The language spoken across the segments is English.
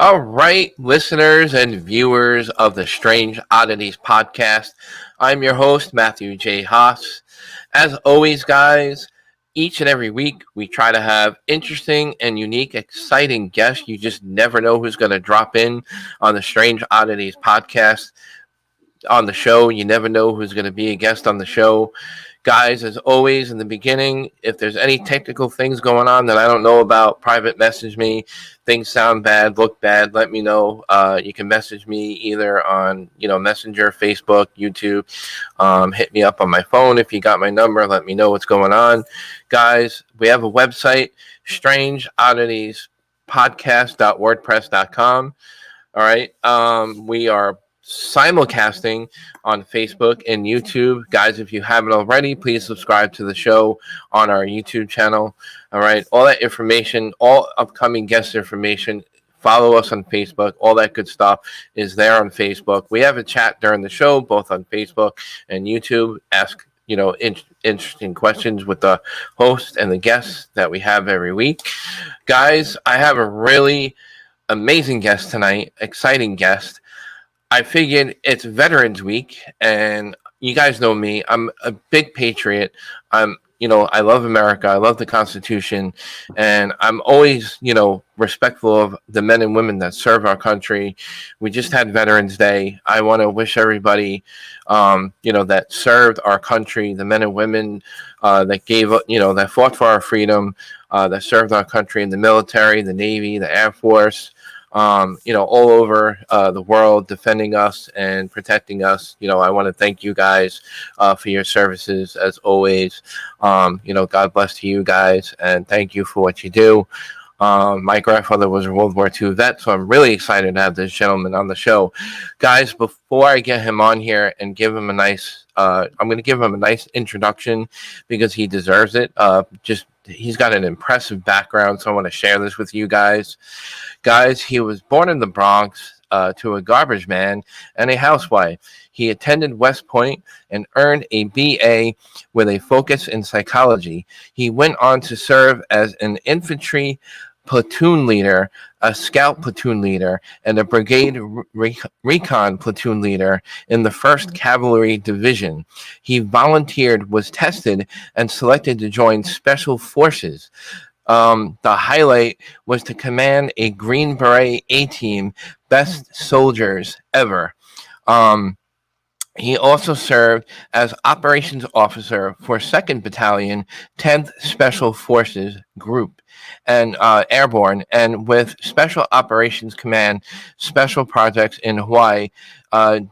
All right, listeners and viewers of the Strange Oddities Podcast. I'm your host, Matthew J. Haas. As always, guys, each and every week we try to have interesting and unique, exciting guests. You just never know who's going to drop in on the Strange Oddities Podcast. On the show, you never know who's going to be a guest on the show. Guys, as always, in the beginning, if there's any technical things going on that I don't know about, private message me. Things sound bad, look bad, let me know. You can message me either on, Messenger, Facebook, YouTube. Hit me up on my phone if you got my number. Let me know what's going on. Guys, we have a website, strangeodditiespodcast.wordpress.com. All right. We are simulcasting on Facebook and YouTube. Guys, if you haven't already, please subscribe to the show on our YouTube channel. All right. All that information, all upcoming guest information, follow us on Facebook. All that good stuff is there on Facebook. We have a chat during the show, both on Facebook and YouTube. Ask, interesting questions with the host and the guests that we have every week. Guys, I have a really amazing guest tonight, exciting guest. I figured it's Veterans Week, and you guys know me. I'm a big patriot. I love America. I love the Constitution, and I'm always, respectful of the men and women that serve our country. We just had Veterans Day. I want to wish everybody, that served our country, the men and women that gave, that fought for our freedom, that served our country in the military, the Navy, the Air Force. All over the world, defending us and protecting us. I want to thank you guys for your services as always. God bless to you guys, and thank you for what you do. My grandfather was a World War II vet, so I'm really excited to have this gentleman on the show. Guys, before I get him on here and give him I'm going to give him a nice introduction because he deserves it. He's got an impressive background, so I want to share this with you guys. Guys, he was born in the Bronx to a garbage man and a housewife. He attended West Point and earned a BA with a focus in psychology. He went on to serve as an infantry platoon leader, a scout platoon leader, and a brigade recon platoon leader in the 1st Cavalry Division. He volunteered, was tested, and selected to join Special Forces. The highlight was to command a Green Beret A-Team, best soldiers ever. He also served as operations officer for 2nd Battalion, 10th Special Forces Group, and airborne, and with Special Operations Command, special projects in Hawaii,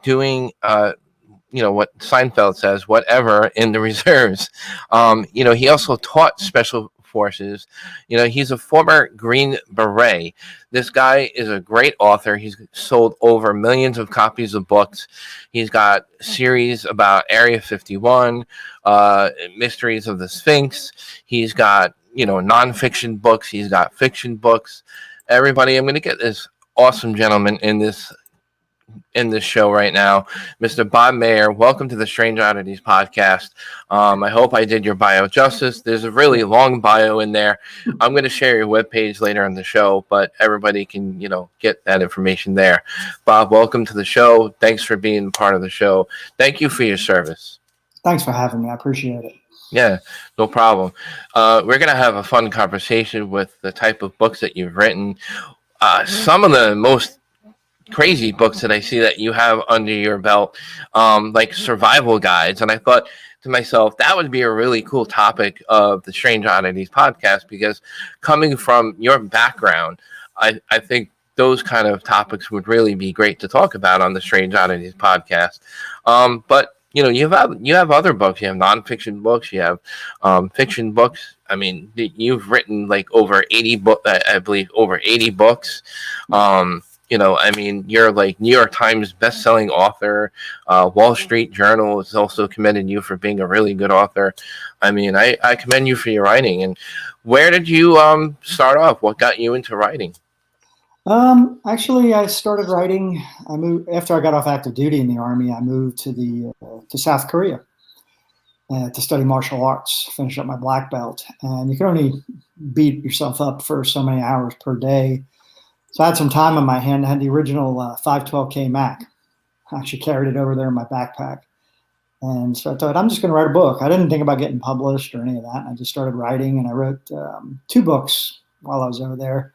doing what Seinfeld says, whatever in the reserves. He also taught special forces. He's a former Green Beret. This guy is a great author. He's sold over millions of copies of books. He's got series about Area 51, Mysteries of the Sphinx. He's got, nonfiction books. He's got fiction books. Everybody, I'm going to get this awesome gentleman in this show right now, Mr. Bob Mayer. Welcome to the Strange Oddities Podcast. I hope I did your bio justice. There's a really long bio in there. I'm going to share your webpage later on the show, but everybody can, get that information there. Bob, welcome to the show. Thanks for being part of the show. Thank you for your service. Thanks for having me. I appreciate it. Yeah, no problem. We're going to have a fun conversation with the type of books that you've written. Some of the most crazy books that I see that you have under your belt, like survival guides. And I thought to myself, that would be a really cool topic of the Strange Oddities Podcast, because coming from your background, I think those kind of topics would really be great to talk about on the Strange Oddities Podcast. But you have other books. You have nonfiction books. You have fiction books. I mean, you've written like over 80 books. I believe over 80 books. You're like New York Times best-selling author. Wall Street Journal has also commended you for being a really good author. I commend you for your writing. And where did you start off? What got you into writing? Actually, I started writing. I moved after I got off active duty in the Army. I moved to South Korea to study martial arts, finish up my black belt. And you can only beat yourself up for so many hours per day. So I had some time on my hand. I had the original 512K Mac. I actually carried it over there in my backpack. And so I thought, I'm just going to write a book. I didn't think about getting published or any of that. I just started writing, and I wrote 2 books while I was over there.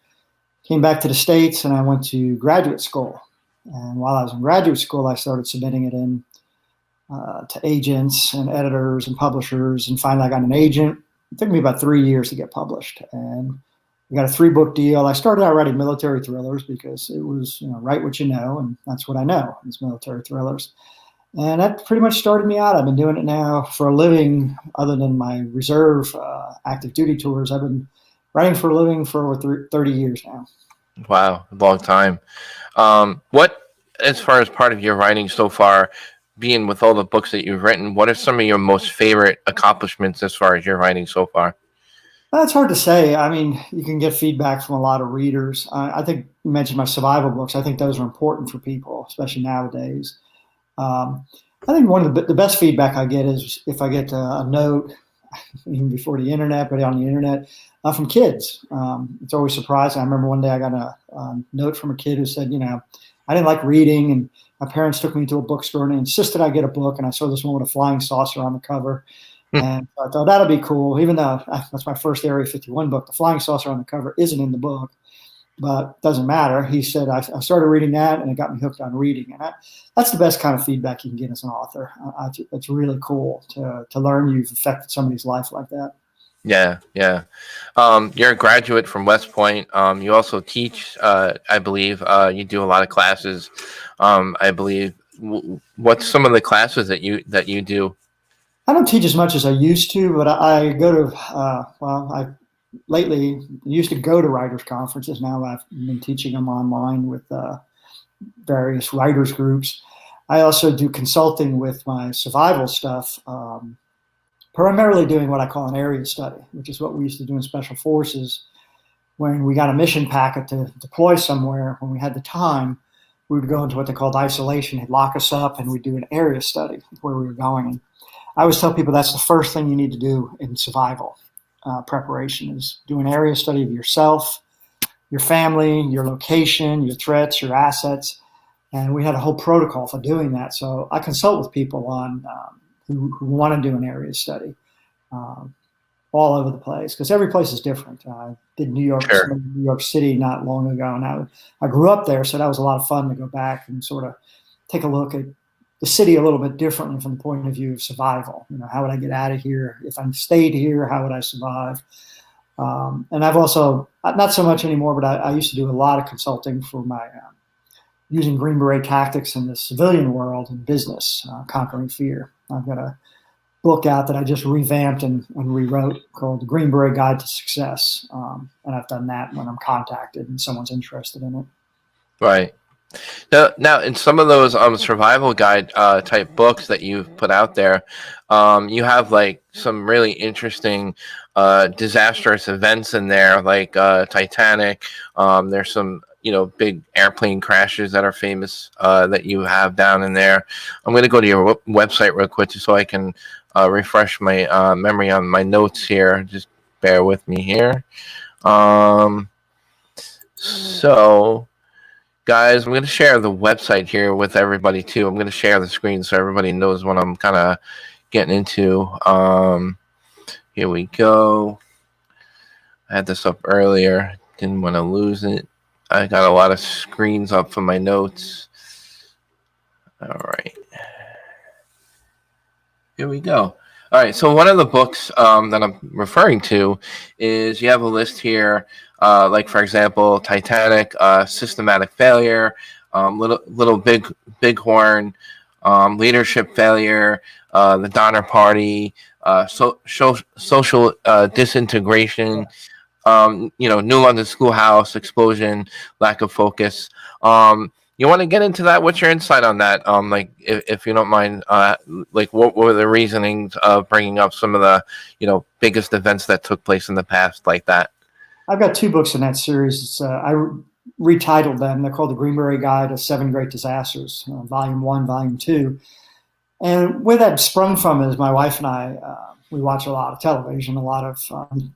Came back to the States, and I went to graduate school. And while I was in graduate school, I started submitting it in to agents and editors and publishers. And finally, I got an agent. It took me about 3 years to get published. And we got a 3-book deal. I started out writing military thrillers because it was, write what you know, and that's what I know, is military thrillers. And that pretty much started me out. I've been doing it now for a living, other than my reserve active duty tours. I've been writing for a living for over 30 years now. Wow, a long time. What, as far as part of your writing so far, being with all the books that you've written, what are some of your most favorite accomplishments as far as your writing so far? That's hard to say. I mean, you can get feedback from a lot of readers. I think you mentioned my survival books. I think those are important for people, especially nowadays. I think one of the best feedback I get is if I get a note, even before the internet, but on the internet, from kids. It's always surprising. I remember one day I got a note from a kid who said, I didn't like reading, and my parents took me to a bookstore and they insisted I get a book, and I saw this one with a flying saucer on the cover. And I thought that'll be cool, even though that's my first Area 51 book. The flying saucer on the cover isn't in the book, but it doesn't matter. He said, I started reading that, and it got me hooked on reading. And that's the best kind of feedback you can get as an author. It's really cool to learn you've affected somebody's life like that. Yeah. You're a graduate from West Point. You also teach, I believe. You do a lot of classes, I believe. What's some of the classes that you do? I don't teach as much as I used to, but I go to, I lately used to go to writers' conferences. Now I've been teaching them online with various writers groups. I also do consulting with my survival stuff, primarily doing what I call an area study, which is what we used to do in Special Forces. When we got a mission packet to deploy somewhere, when we had the time, we would go into what they called isolation. They'd lock us up, and we'd do an area study of where we were going. And I always tell people that's the first thing you need to do in survival preparation, is do an area study of yourself, your family, your location, your threats, your assets. And we had a whole protocol for doing that. So I consult with people on who want to do an area study all over the place, because every place is different. I did New York City not long ago, and I grew up there, so that was a lot of fun to go back and sort of take a look at the city a little bit differently from the point of view of survival. How would I get out of here? If I stayed here, how would I survive? And I've also, not so much anymore, but I used to do a lot of consulting for my using Green Beret tactics in the civilian world and business, conquering fear. I've got a book out that I just revamped and rewrote called The Green Beret Guide to Success. And I've done that when I'm contacted and someone's interested in it. Right. Now, in some of those survival guide type books that you've put out there, you have like some really interesting disastrous events in there, like Titanic. There's some big airplane crashes that are famous that you have down in there. I'm going to go to your website real quick just so I can refresh my memory on my notes here. Just bear with me here. So, guys, I'm going to share the website here with everybody too. I'm going to share the screen so everybody knows what I'm kind of getting into. Here we go. I had this up earlier. Didn't want to lose it. I got a lot of screens up for my notes. All right. Here we go. All right. So one of the books that I'm referring to is, you have a list here, like, for example, Titanic, Systematic Failure, Little Bighorn, Leadership Failure, The Donner Party, Social Disintegration, New London Schoolhouse, Explosion, Lack of Focus. You want to get into that? What's your insight on that? Like, if you don't mind, like, what were the reasonings of bringing up some of the, biggest events that took place in the past like that? I've got 2 books in that series. I retitled them. They're called The Green Beret Guide to 7 Great Disasters, Volume 1, Volume 2. And where that sprung from is my wife and I, we watch a lot of television, a lot of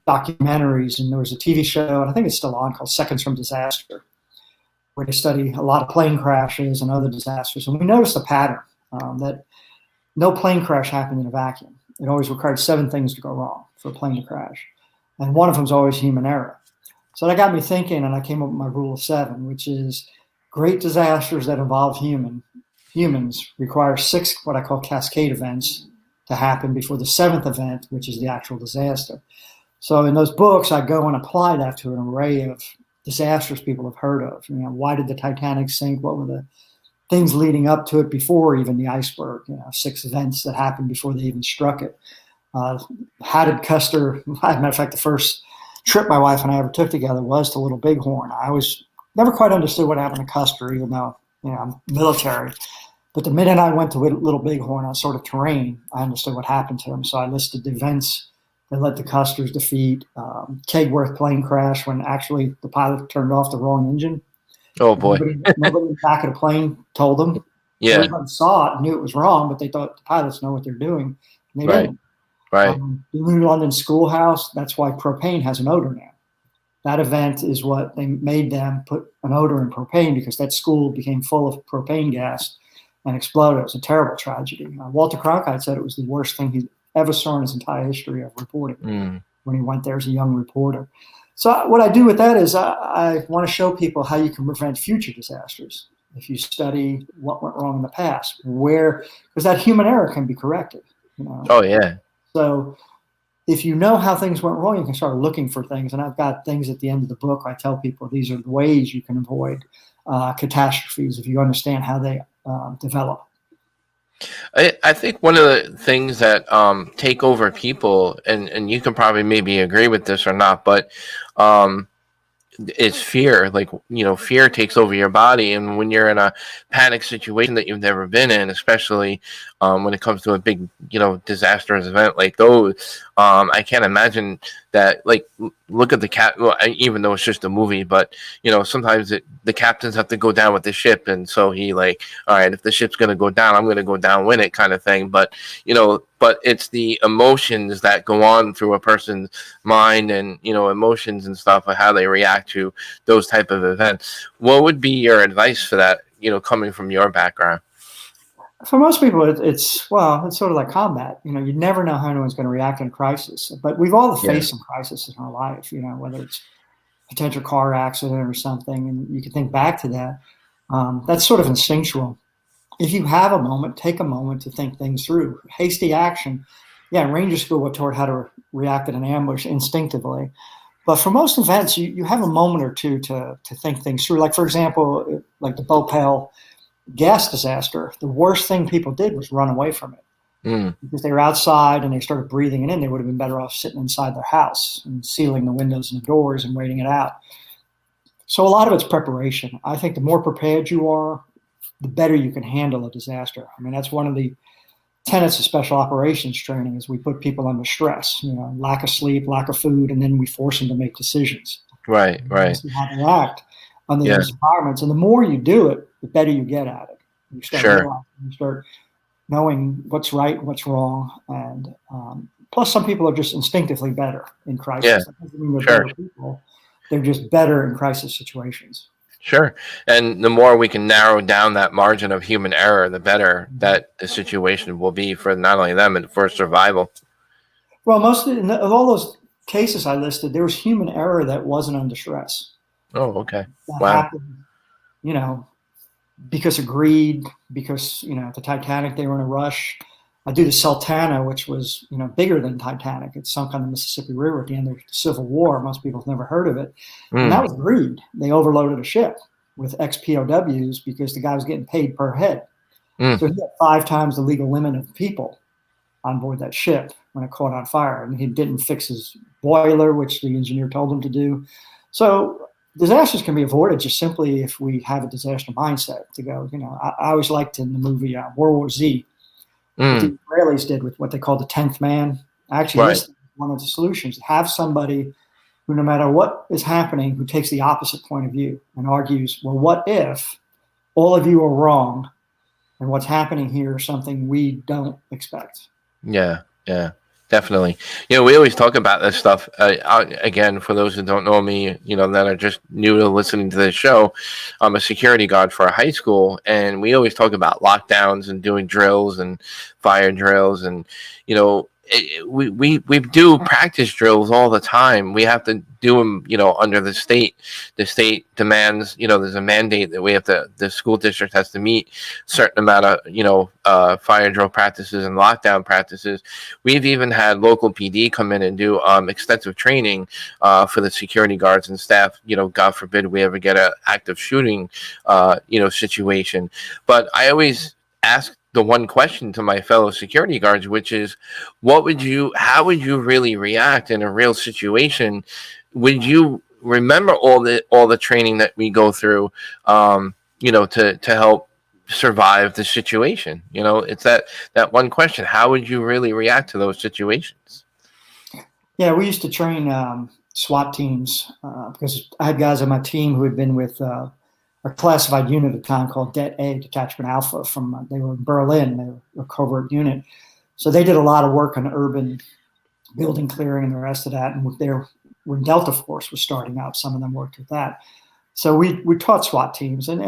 documentaries, and there was a TV show, and I think it's still on, called Seconds from Disaster. where they study a lot of plane crashes and other disasters. And we noticed a pattern that no plane crash happened in a vacuum. It always required 7 things to go wrong for a plane to crash. And one of them is always human error. So that got me thinking, and I came up with my rule of 7, which is great disasters that involve humans require 6 what I call cascade events to happen before the 7th event, which is the actual disaster. So in those books, I go and apply that to an array of disasters people have heard of. Why did the Titanic sink? What were the things leading up to it before even the iceberg? 6 events that happened before they even struck it. How did Custer, as a matter of fact, the first trip my wife and I ever took together was to Little Bighorn. I was never quite understood what happened to Custer, even though I'm military. But the minute I went to Little Bighorn on sort of terrain, I understood what happened to him. So I listed the events that led to Custer's defeat. Kegworth plane crash when actually the pilot turned off the wrong engine. Oh boy! Nobody in the back of the plane told them. Yeah, everybody saw it, knew it was wrong, but they thought the pilots know what they're doing. And they didn't. Right. The New London Schoolhouse. That's why propane has an odor now. That event is what they made them put an odor in propane, because that school became full of propane gas and exploded. It was a terrible tragedy. Walter Cronkite said it was the worst thing he ever saw in his entire history of reporting when he went there as a young reporter. So what I do with that is I want to show people how you can prevent future disasters if you study what went wrong in the past, because that human error can be corrected. Oh yeah. So if you know how things went wrong, you can start looking for things. And I've got things at the end of the book. I tell people these are the ways you can avoid catastrophes if you understand how they develop. I think one of the things that take over people, and you can probably maybe agree with this or not, but it's fear. Fear takes over your body, and when you're in a panic situation that you've never been in, especially when it comes to a big disastrous event like those, I can't imagine that. Look at the cat. Well, even though it's just a movie, but sometimes the captains have to go down with the ship, and so he all right, if the ship's going to go down, I'm going to go down with it, kind of thing. But but it's the emotions that go on through a person's mind, and emotions and stuff, of how they react to those type of events. What would be your advice for that? Coming from your background. For most people, it's sort of like combat. You never know how anyone's going to react in a crisis. But we've all faced some crisis in our life, whether it's a potential car accident or something, and you can think back to that. That's sort of instinctual. If you have a moment, take a moment to think things through. Hasty action. Yeah, in Ranger School, we're taught how to react in an ambush instinctively. But for most events, you have a moment or two to think things through. Like, for example, like the Bhopal gas disaster, the worst thing people did was run away from it. Because they were outside and they started breathing it in. They would have been better off sitting inside their house and sealing the windows and the doors and waiting it out. So a lot of it's preparation. I think the more prepared you are, the better you can handle a disaster. I mean, that's one of the tenets of special operations training, is we put people under stress, lack of sleep, lack of food, and then we force them to make decisions. Right. See how they act under these environments. And the more you do it, the better you get at it. You start realizing, you start knowing what's right, what's wrong. And plus, some people are just instinctively better in crisis. Yeah. That doesn't mean they're better people. They're just better in crisis situations. Sure. And the more we can narrow down that margin of human error, the better that the situation will be for not only them, but for survival. Well, most of all those cases I listed, there was human error that wasn't under stress. Oh, okay. That happened, because of greed, because, the Titanic, they were in a rush. I do the Sultana, which was, bigger than Titanic. It sunk on the Mississippi River at the end of the Civil War. Most people have never heard of it. And that was greed. They overloaded a ship with ex-POWs because the guy was getting paid per head. So he had 5 times the legal limit of people on board that ship when it caught on fire. And he didn't fix his boiler, which the engineer told him to do. So disasters can be avoided just simply if we have a disaster mindset to go, I always liked in the movie World War Z, what the Israelis did with what they call the 10th man. Actually, this is one of the solutions. Have somebody who, no matter what is happening, who takes the opposite point of view and argues, well, what if all of you are wrong and what's happening here is something we don't expect? Yeah. Definitely. We always talk about this stuff. Again, for those who don't know me, that are just new to listening to this show, I'm a security guard for a high school, and we always talk about lockdowns and doing drills and fire drills, and we do practice drills all the time. We have to do them, under the state. The state demands, there's a mandate that the school district has to meet certain amount of, fire drill practices and lockdown practices. We've even had local PD come in and do extensive training for the security guards and staff. God forbid we ever get an active shooting, situation. But I always ask the one question to my fellow security guards, which is, how would you really react in a real situation? Would you remember all the training that we go through, to help survive the situation? It's that one question. How would you really react to those situations? Yeah, we used to train SWAT teams because I had guys on my team who had been with a classified unit at the time called Det A, Detachment Alpha. They were in Berlin. They were a covert unit. So they did a lot of work on urban building clearing and the rest of that. And when Delta Force was starting up, some of them worked with that. So we taught SWAT teams, and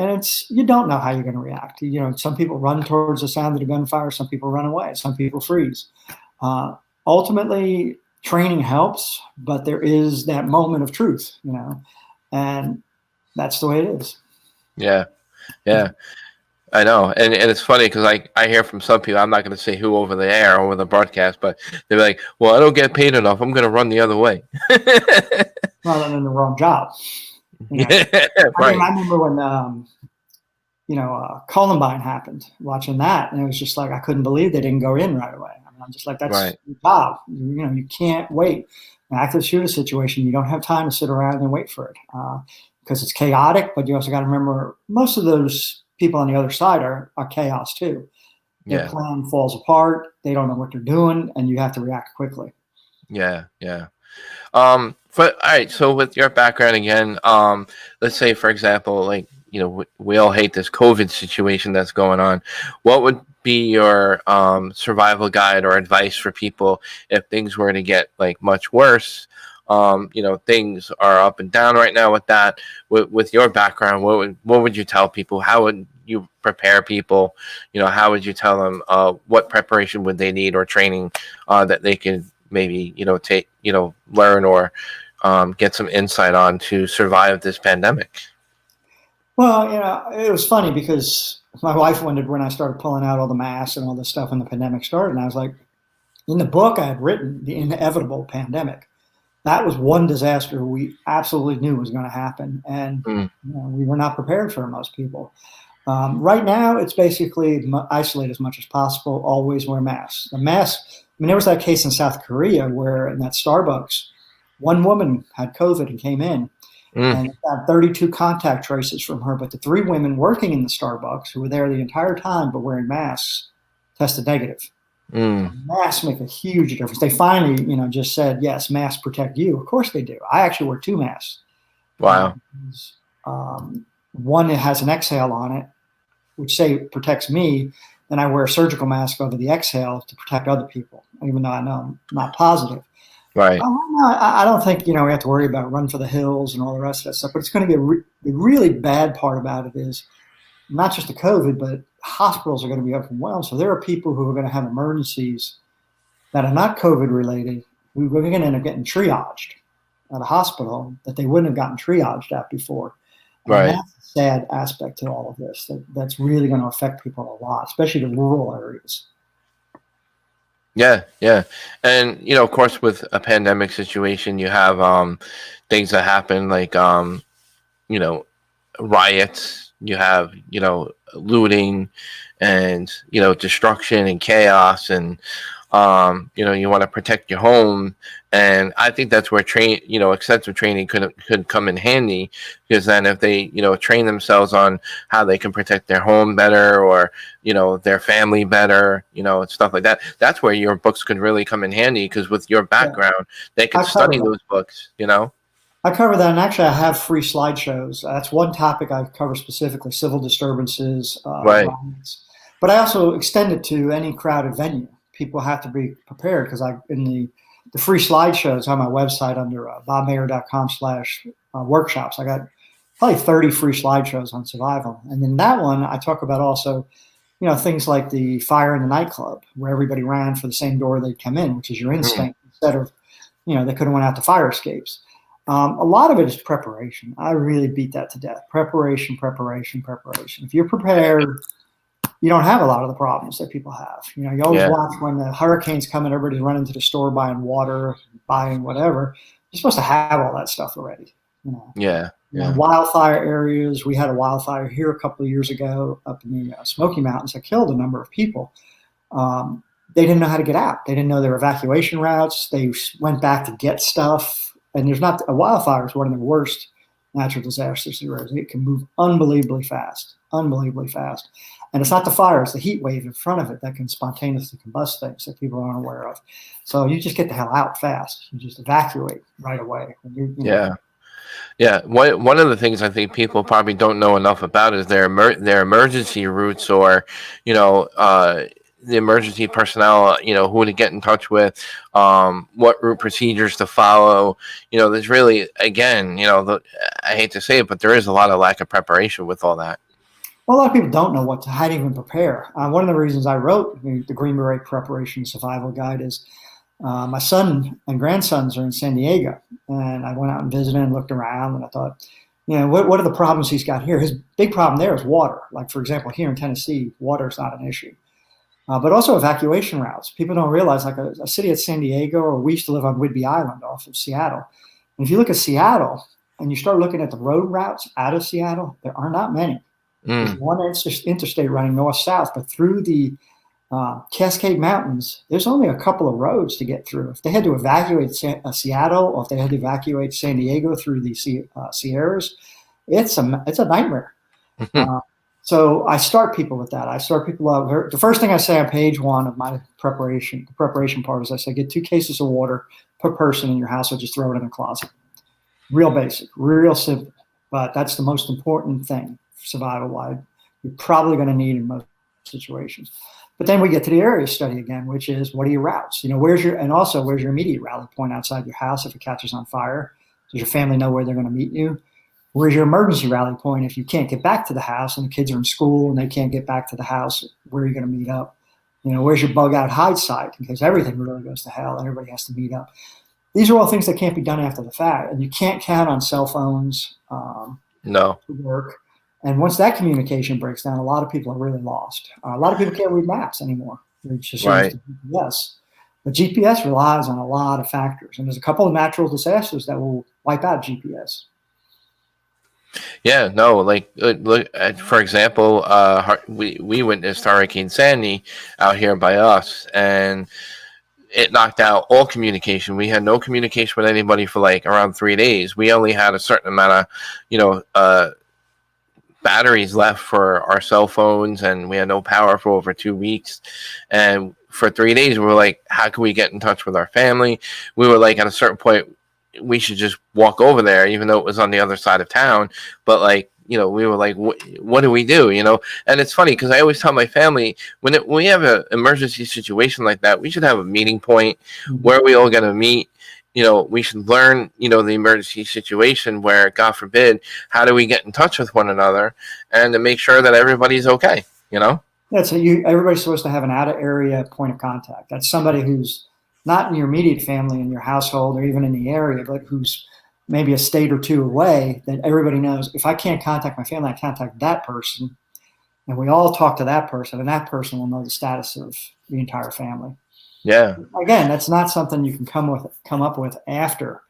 you don't know how you're going to react. Some people run towards the sound of the gunfire. Some people run away. Some people freeze. Ultimately, training helps, but there is that moment of truth, and that's the way it is. Yeah. I know, and it's funny because I hear from some people. I'm not going to say who over the air, over the broadcast, but they're like, "Well, I don't get paid enough. I'm going to run the other way." Well, I'm in the wrong job. Yeah, right. I remember when Columbine happened. Watching that, and it was just like I couldn't believe they didn't go in right away. I'm just like, that's right. Your job. You can't wait. An active shooter situation, you don't have time to sit around and wait for it because it's chaotic. But you also got to remember, most of those people on the other side are chaos too. Their plan falls apart. They don't know what they're doing, and you have to react quickly. Yeah. All right. So with your background again, let's say, for example, like, we all hate this COVID situation that's going on. What would be your survival guide or advice for people if things were to get like much worse? Things are up and down right now with that. With your background, what would you tell people? How would you prepare people? How would you tell them what preparation would they need or training that they could maybe take learn or get some insight on to survive this pandemic? Well, it was funny because my wife wondered when I started pulling out all the masks and all this stuff when the pandemic started, and I was like, in the book I had written The Inevitable Pandemic. That was one disaster we absolutely knew was going to happen, and we were not prepared for it, most people. Right now, it's basically isolate as much as possible, always wear masks. The mask, there was that case in South Korea where in that Starbucks, one woman had COVID and came in, and got 32 contact traces from her, but the 3 women working in the Starbucks who were there the entire time but wearing masks tested negative. Masks make a huge difference. They finally, just said, yes, masks protect you. Of course they do. I actually wear 2 masks. Wow. One that has an exhale on it, which protects me. Then I wear a surgical mask over the exhale to protect other people, even though I know I'm not positive. Right. I don't think, we have to worry about run for the hills and all the rest of that stuff. But it's going to be the really bad part about it is not just the COVID, but hospitals are going to be overwhelmed. So there are people who are going to have emergencies that are not COVID related who are going to end up getting triaged at a hospital that they wouldn't have gotten triaged at before. Right. And that's a sad aspect to all of this. That's really going to affect people a lot, especially the rural areas. Yeah. And, of course, with a pandemic situation, you have things that happen like, riots. You have, looting and, destruction and chaos. And, you want to protect your home. And I think that's where extensive training could come in handy, because then if they, train themselves on how they can protect their home better or, their family better, and stuff like that, that's where your books could really come in handy, because with your background, they could study those books, I cover that, and actually I have free slideshows. That's one topic I cover specifically, civil disturbances, right. Riots. But I also extend it to any crowded venue. people have to be prepared because in the free slideshows on my website under bobmayer.com/workshops, I got probably 30 free slideshows on survival. And in that one, I talk about also, things like the fire in the nightclub where everybody ran for the same door they'd come in, which is your instinct, instead of, they could have went out to fire escapes. A lot of it is preparation. I really beat that to death. Preparation. If you're prepared, you don't have a lot of the problems that people have. You always watch when the hurricanes come and everybody's running to the store buying water, buying whatever. You're supposed to have all that stuff already. Wildfire areas. We had a wildfire here a couple of years ago up in the Smoky Mountains that killed a number of people. They didn't know how to get out. They didn't know their evacuation routes. They went back to get stuff. And a wildfire is one of the worst natural disasters there is. It can move unbelievably fast. And it's not the fire, it's the heat wave in front of it that can spontaneously combust things that people aren't aware of. So you just get the hell out fast. You just evacuate right away. Yeah. One of the things I think people probably don't know enough about is their emergency routes, or, the emergency personnel, who to get in touch with, what route procedures to follow. There's really, again, I hate to say it, but there is a lot of lack of preparation with all that. Well, a lot of people don't know how to even prepare. One of the reasons I wrote the Green Beret Preparation Survival Guide is my son and grandsons are in San Diego, and I went out and visited and looked around, and I thought, what are the problems he's got here? His big problem there is water. Like, for example, here in Tennessee, water is not an issue. But also evacuation routes. People don't realize, like a city at San Diego, or we used to live on Whidbey Island off of Seattle. And if you look at Seattle and you start looking at the road routes out of Seattle, there are not many. There's one interstate running north-south, but through the Cascade Mountains, there's only a couple of roads to get through. If they had to evacuate Seattle, or if they had to evacuate San Diego through the Sierras, it's a nightmare. So I start people with that. I start people out. The first thing I say on page 1 of my preparation, the preparation part, is I say, get 2 cases of water per person in your house, or just throw it in the closet. Real basic, real simple, but that's the most important thing survival-wise. You're probably going to need in most situations. But then we get to the area study again, which is, what are your routes? Where's your immediate rally point outside your house if it catches on fire? Does your family know where they're going to meet you? Where's your emergency rally point if you can't get back to the house and the kids are in school and they can't get back to the house? Where are you going to meet up? Where's your bug out hide site in case everything really goes to hell and everybody has to meet up? These are all things that can't be done after the fact, and you can't count on cell phones to work. And once that communication breaks down, a lot of people are really lost. A lot of people can't read maps anymore. They're just used to GPS. But GPS relies on a lot of factors, and there's a couple of natural disasters that will wipe out GPS. Yeah, no, like, look, for example, we witnessed Hurricane Sandy out here by us, and it knocked out all communication. We had no communication with anybody for like around 3 days. We only had a certain amount of, batteries left for our cell phones, and we had no power for over 2 weeks. And for 3 days, we were like, how can we get in touch with our family? We were like, at a certain point, we should just walk over there, even though it was on the other side of town. But like, we were like, what do we do? And it's funny because I always tell my family, when we have an emergency situation like that, we should have a meeting point where we all going to meet. We should learn, the emergency situation where, God forbid, how do we get in touch with one another and to make sure that everybody's okay, Yeah, so everybody's supposed to have an out-of-area point of contact. That's somebody who's not in your immediate family, in your household, or even in the area, but who's maybe a state or two away, that everybody knows, if I can't contact my family, I contact that person. And we all talk to that person, and that person will know the status of the entire family. Yeah. Again, that's not something you can come up with after.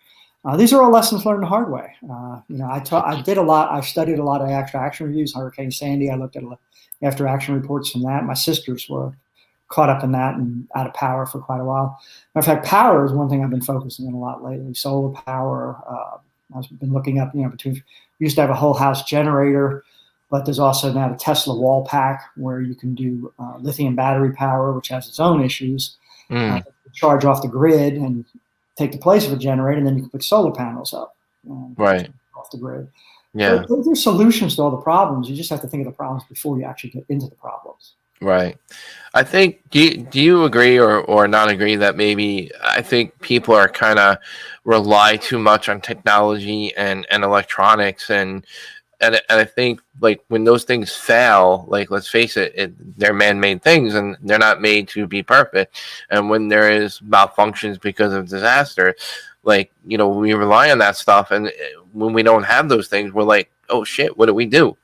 These are all lessons learned the hard way. I did a lot. I studied a lot of after action reviews. Hurricane Sandy, I looked at after action reports from that. My sisters were caught up in that and out of power for quite a while. Matter of fact, power is one thing I've been focusing on a lot lately. Solar power. I've been looking up, we used to have a whole house generator, but there's also now the Tesla wall pack where you can do lithium battery power, which has its own issues. Charge off the grid and take the place of a generator, and then you can put solar panels up off the grid. Yeah, there's solutions to all the problems. You just have to think of the problems before you actually get into the problems. Right. I think do you agree or not agree that maybe I think people are kind of rely too much on technology and electronics and I think like when those things fail, like let's face they're man-made things and they're not made to be perfect. And when there is malfunctions because of disaster, like we rely on that stuff, and when we don't have those things, we're like, oh shit, what do we do?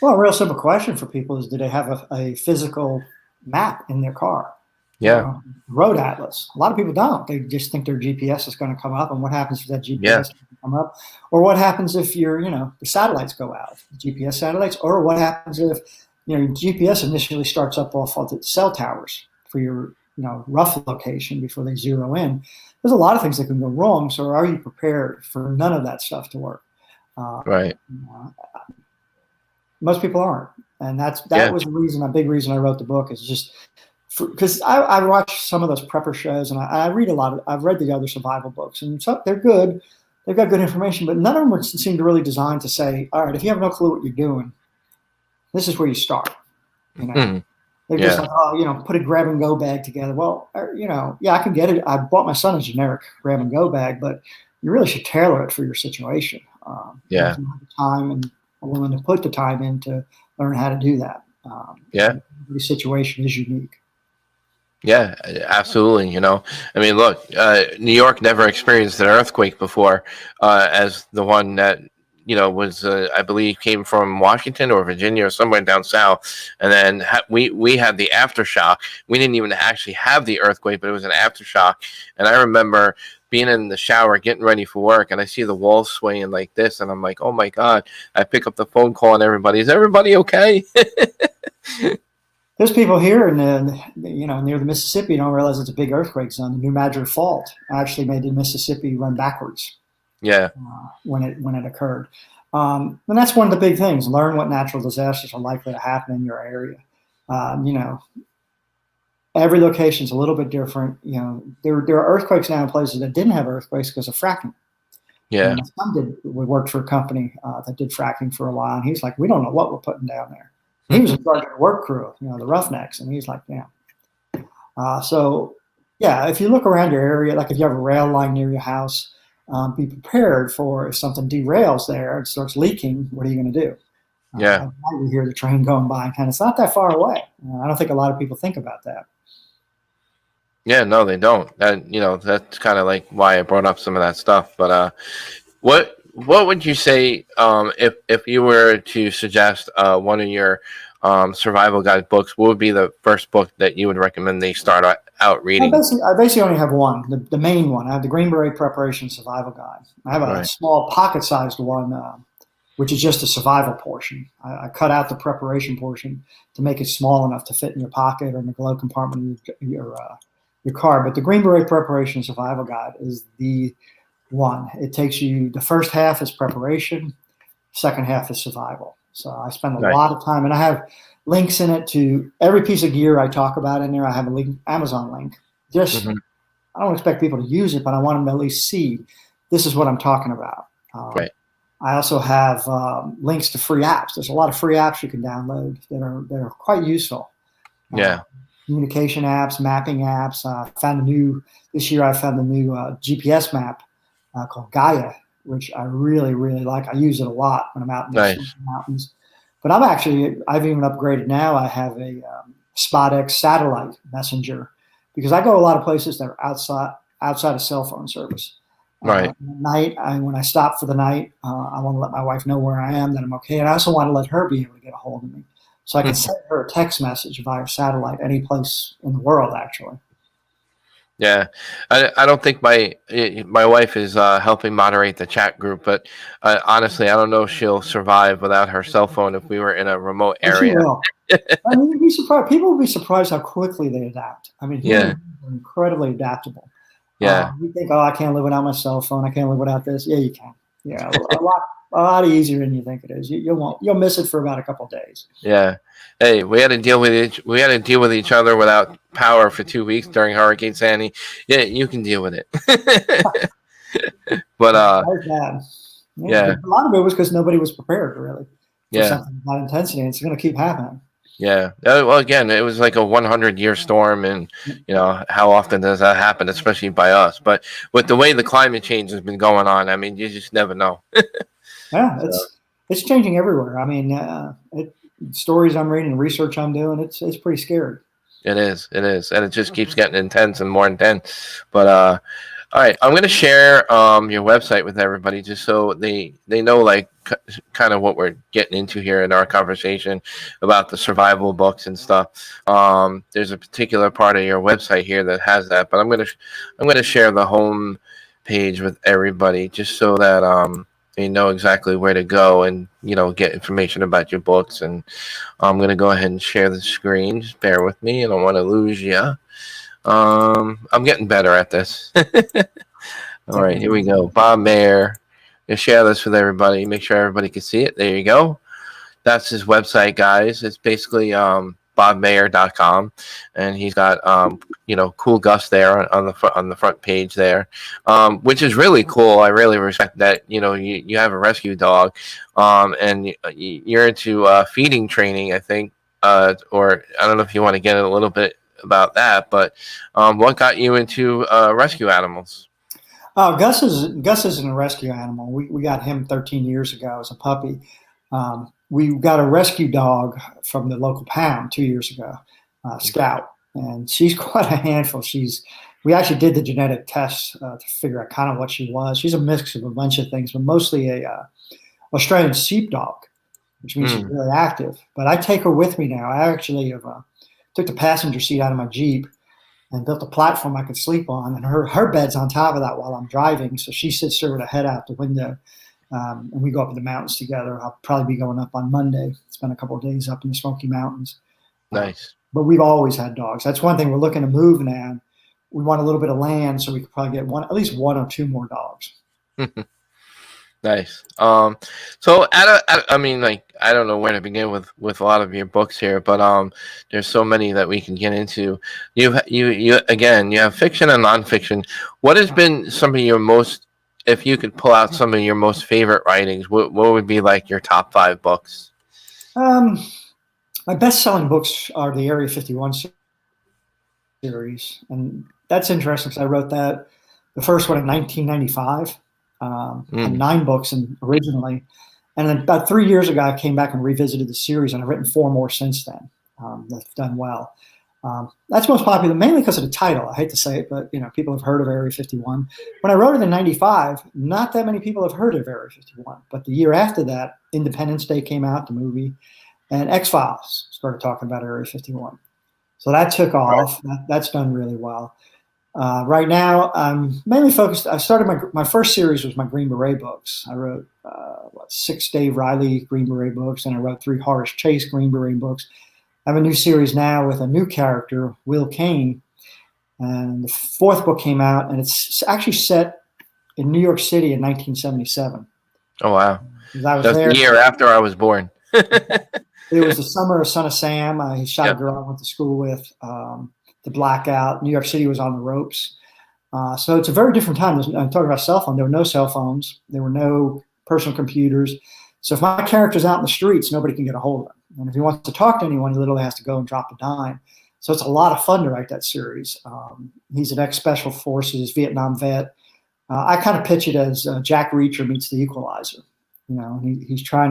Well, a real simple question for people is, do they have a physical map in their car? Yeah, Road atlas. A lot of people don't. They just think their GPS is going to come up, and what happens if that GPS doesn't come up? Or what happens if the satellites go out, the GPS satellites? Or what happens if GPS initially starts up off of the cell towers for your rough location before they zero in? There's a lot of things that can go wrong. So are you prepared for none of that stuff to work? right. Most people aren't, and that was a big reason I wrote the book, is just because I watch some of those prepper shows, and I read a lot. I've read the other survival books, and they're good. They've got good information, but none of them seem to really designed to say, all right, if you have no clue what you're doing, this is where you start. They're just like, put a grab and go bag together. Well, I can get it. I bought my son a generic grab and go bag, but you really should tailor it for your situation. You have time and willing to put the time in to learn how to do that. Every situation is unique. Yeah, absolutely. I mean, look, New York never experienced an earthquake before, as the one that was I believe came from Washington or Virginia or somewhere down south, and then we had the aftershock. We didn't even actually have the earthquake, but it was an aftershock. And I remember being in the shower, getting ready for work, and I see the walls swaying like this, and I'm like, oh my God. I pick up the phone call, and is everybody okay? There's people here near the Mississippi don't realize it's a big earthquake zone. The New Madrid Fault actually made the Mississippi run backwards. Yeah. When it occurred. And that's one of the big things. Learn what natural disasters are likely to happen in your area. Every location is a little bit different. There are earthquakes now in places that didn't have earthquakes because of fracking. Yeah. We worked for a company that did fracking for a while, and he's like, we don't know what we're putting down there. He was in charge of the work crew, the Roughnecks, and he's like, if you look around your area, like if you have a rail line near your house, be prepared for if something derails there and starts leaking, what are you going to do? You hear the train going by, and it's not that far away. I don't think a lot of people think about that. Yeah, no, they don't. That's kind of like why I brought up some of that stuff. But what would you say if you were to suggest one of your survival guide books? What would be the first book that you would recommend they start out reading? I basically only have one, the main one. I have the Green Beret Preparation Survival Guide. I have a small pocket-sized one, which is just a survival portion. I cut out the preparation portion to make it small enough to fit in your pocket or in the glove compartment of your car. But the Green Beret Preparation Survival Guide is the one. It takes you, the first half is preparation, second half is survival. So I spend a lot of time, and I have links in it to every piece of gear I talk about in there. I have a link, Amazon link. I don't expect people to use it, but I want them to at least see this is what I'm talking about. I also have links to free apps. There's a lot of free apps you can download that are quite useful. Communication apps, mapping apps. This year I found a new GPS map called Gaia, which I really, really like. I use it a lot when I'm out in the mountains. But I've even upgraded now. I have a SpotX satellite messenger because I go a lot of places that are outside of cell phone service. At night, when I stop for the night, I want to let my wife know where I am, that I'm okay. And I also want to let her be able to get a hold of me. So I can send her a text message via satellite any place in the world, actually. Yeah, I don't think my wife is helping moderate the chat group, but honestly, I don't know if she'll survive without her cell phone if we were in a remote area. She will. I mean, you'd be surprised. People will be surprised how quickly they adapt. I mean, humans are incredibly adaptable. You think, I can't live without my cell phone. I can't live without this. Yeah, you can. Yeah, a lot easier than you think it is. You'll miss it for about a couple of days. Yeah. Hey, we had to deal with each other without power for 2 weeks during Hurricane Sandy. Yeah, you can deal with it. But that was bad. A lot of it was because nobody was prepared, really, for something of that intensity. And it's going to keep happening. Yeah. Well, again, it was like a 100-year storm, and how often does that happen, especially by us? But with the way the climate change has been going on, I mean, you just never know. Yeah, So it's changing everywhere. I mean, stories I'm reading, research I'm doing, it's pretty scary. it is, and it just keeps getting intense and more intense. But all right, I'm going to share your website with everybody just so they know like kind of what we're getting into here in our conversation about the survival books and stuff. There's a particular part of your website here that has that, but I'm going to share the home page with everybody just so that they know exactly where to go and get information about your books. And I'm going to go ahead and share the screen. Just bear with me. I don't want to lose you. I'm getting better at this. All right, here we go. Bob Mayer. I'll share this with everybody. Make sure everybody can see it. There you go. That's his website, guys. It's basically bobmayer.com, and he's got cool Gus there on the front page there, which is really cool. I really respect that. You have a rescue dog, and you're into feeding training, I think, or I don't know if you want to get in a little bit about that, but what got you into rescue animals? Oh, Gus isn't a rescue animal. We got him 13 years ago as a puppy. We got a rescue dog from the local pound 2 years ago, Scout, and she's quite a handful. We actually did the genetic tests to figure out kind of what she was. She's a mix of a bunch of things, but mostly a Australian sheepdog, which means she's really active. But I take her with me now. I actually have took the passenger seat out of my Jeep and built a platform I could sleep on, and her bed's on top of that while I'm driving. So she sits there with her head out the window, and we go up in the mountains together. I'll probably be going up on Monday. Spend a couple of days up in the Smoky Mountains. Nice. But we've always had dogs. That's one thing we're looking to move now. We want a little bit of land, so we could probably get at least one or two more dogs. Nice. So I mean, like, I don't know where to begin with a lot of your books here, but there's so many that we can get into. You have fiction and nonfiction. What has been some of your most, if you could pull out some of your most favorite writings, what would be like your top 5 books? My best-selling books are the Area 51 series, and that's interesting because I wrote the first one in 1995. And 9 books originally. And then about 3 years ago, I came back and revisited the series, and I've written 4 more since then. That's done well. That's most popular, mainly because of the title. I hate to say it, but people have heard of Area 51. When I wrote it in 95, not that many people have heard of Area 51. But the year after that, Independence Day came out, the movie, and X-Files started talking about Area 51. So that took off. That's done really well. Right now, I'm mainly focused. I started my first series was my Green Beret books. I wrote 6 Dave Riley Green Beret books, and I wrote 3 Horace Chase Green Beret books. I have a new series now with a new character, Will Kane, and the 4th book came out, and it's actually set in New York City in 1977. Oh wow! That's the year after I was born. It was the summer of Son of Sam. He shot a girl I went to school with. The blackout. New York City was on the ropes. So it's a very different time. I'm talking about cell phone. There were no cell phones. There were no personal computers. So if my character's out in the streets, nobody can get a hold of him. And if he wants to talk to anyone, he literally has to go and drop a dime. So it's a lot of fun to write that series. He's an ex-Special Forces Vietnam vet. I kind of pitch it as Jack Reacher meets the Equalizer. He's trying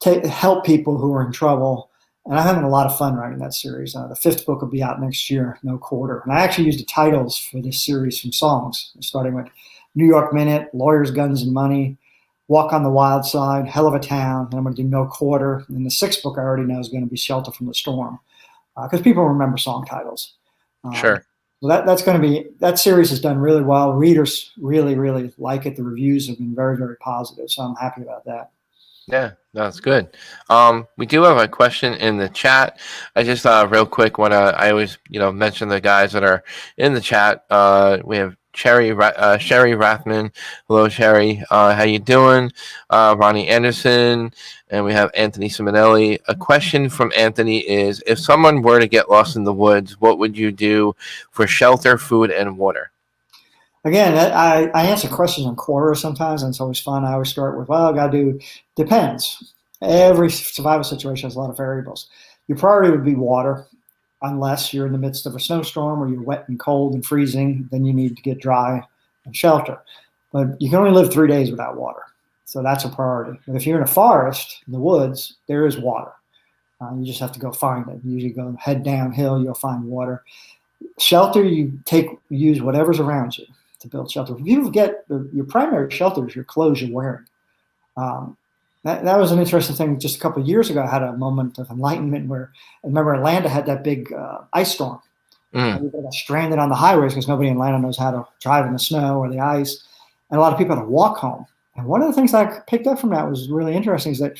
to help people who are in trouble. And I'm having a lot of fun writing that series. The 5th book will be out next year, No Quarter. And I actually used the titles for this series from songs, starting with New York Minute, Lawyers, Guns, and Money, Walk on the Wild Side, Hell of a Town, and I'm going to do No Quarter. And the 6th book I already know is going to be Shelter from the Storm, because people remember song titles. Sure. So that's going to be, that series has done really well. Readers really, really like it. The reviews have been very, very positive, so I'm happy about that. Yeah, that's good. We do have a question in the chat. I just real quick want to. I always mention the guys that are in the chat. We have Sherry Rathman. Hello, Sherry. How you doing? Ronnie Anderson, and we have Anthony Simonelli. A question from Anthony is: if someone were to get lost in the woods, what would you do for shelter, food, and water? Again, I answer questions in quarters sometimes, and it's always fun. I always start with, well, I got to do, depends. Every survival situation has a lot of variables. Your priority would be water, unless you're in the midst of a snowstorm or you're wet and cold and freezing, then you need to get dry and shelter. But you can only live 3 days without water. So that's a priority. But if you're in a forest, in the woods, there is water. You just have to go find it. You usually go head downhill, you'll find water. Shelter, you use whatever's around you to build shelter. If you forget your primary shelter is your clothes you're wearing. That was an interesting thing. Just a couple of years ago, I had a moment of enlightenment where I remember Atlanta had that big ice storm. And we got stranded on the highways because nobody in Atlanta knows how to drive in the snow or the ice. And a lot of people had to walk home. And one of the things I picked up from that was really interesting is that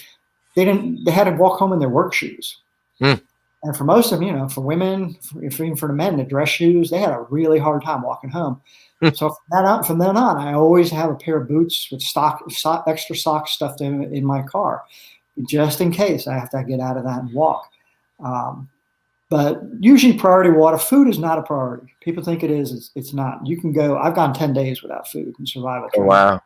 they had to walk home in their work shoes. And for most of them, for women, even for the men, the dress shoes, they had a really hard time walking home. So from then on, I always have a pair of boots with extra socks stuffed in my car, just in case I have to get out of that and walk. But usually priority water. Food is not a priority. People think it is. It's not. You can go. I've gone 10 days without food in survival training. Wow.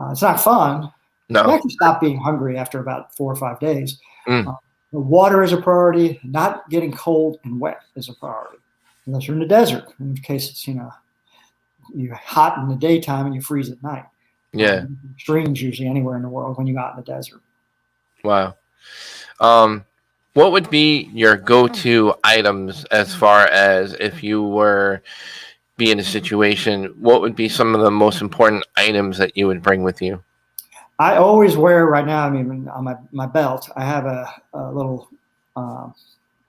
It's not fun. No. You actually stop being hungry after about 4 or 5 days. Water is a priority. Not getting cold and wet is a priority. Unless you're in the desert, in which case it's, you're hot in the daytime and you freeze at night. Yeah. Extremes usually anywhere in the world when you go out in the desert. Wow. What would be your go-to items as far as if you were be in a situation? What would be some of the most important items that you would bring with you? I always wear right now, on my belt, I have a little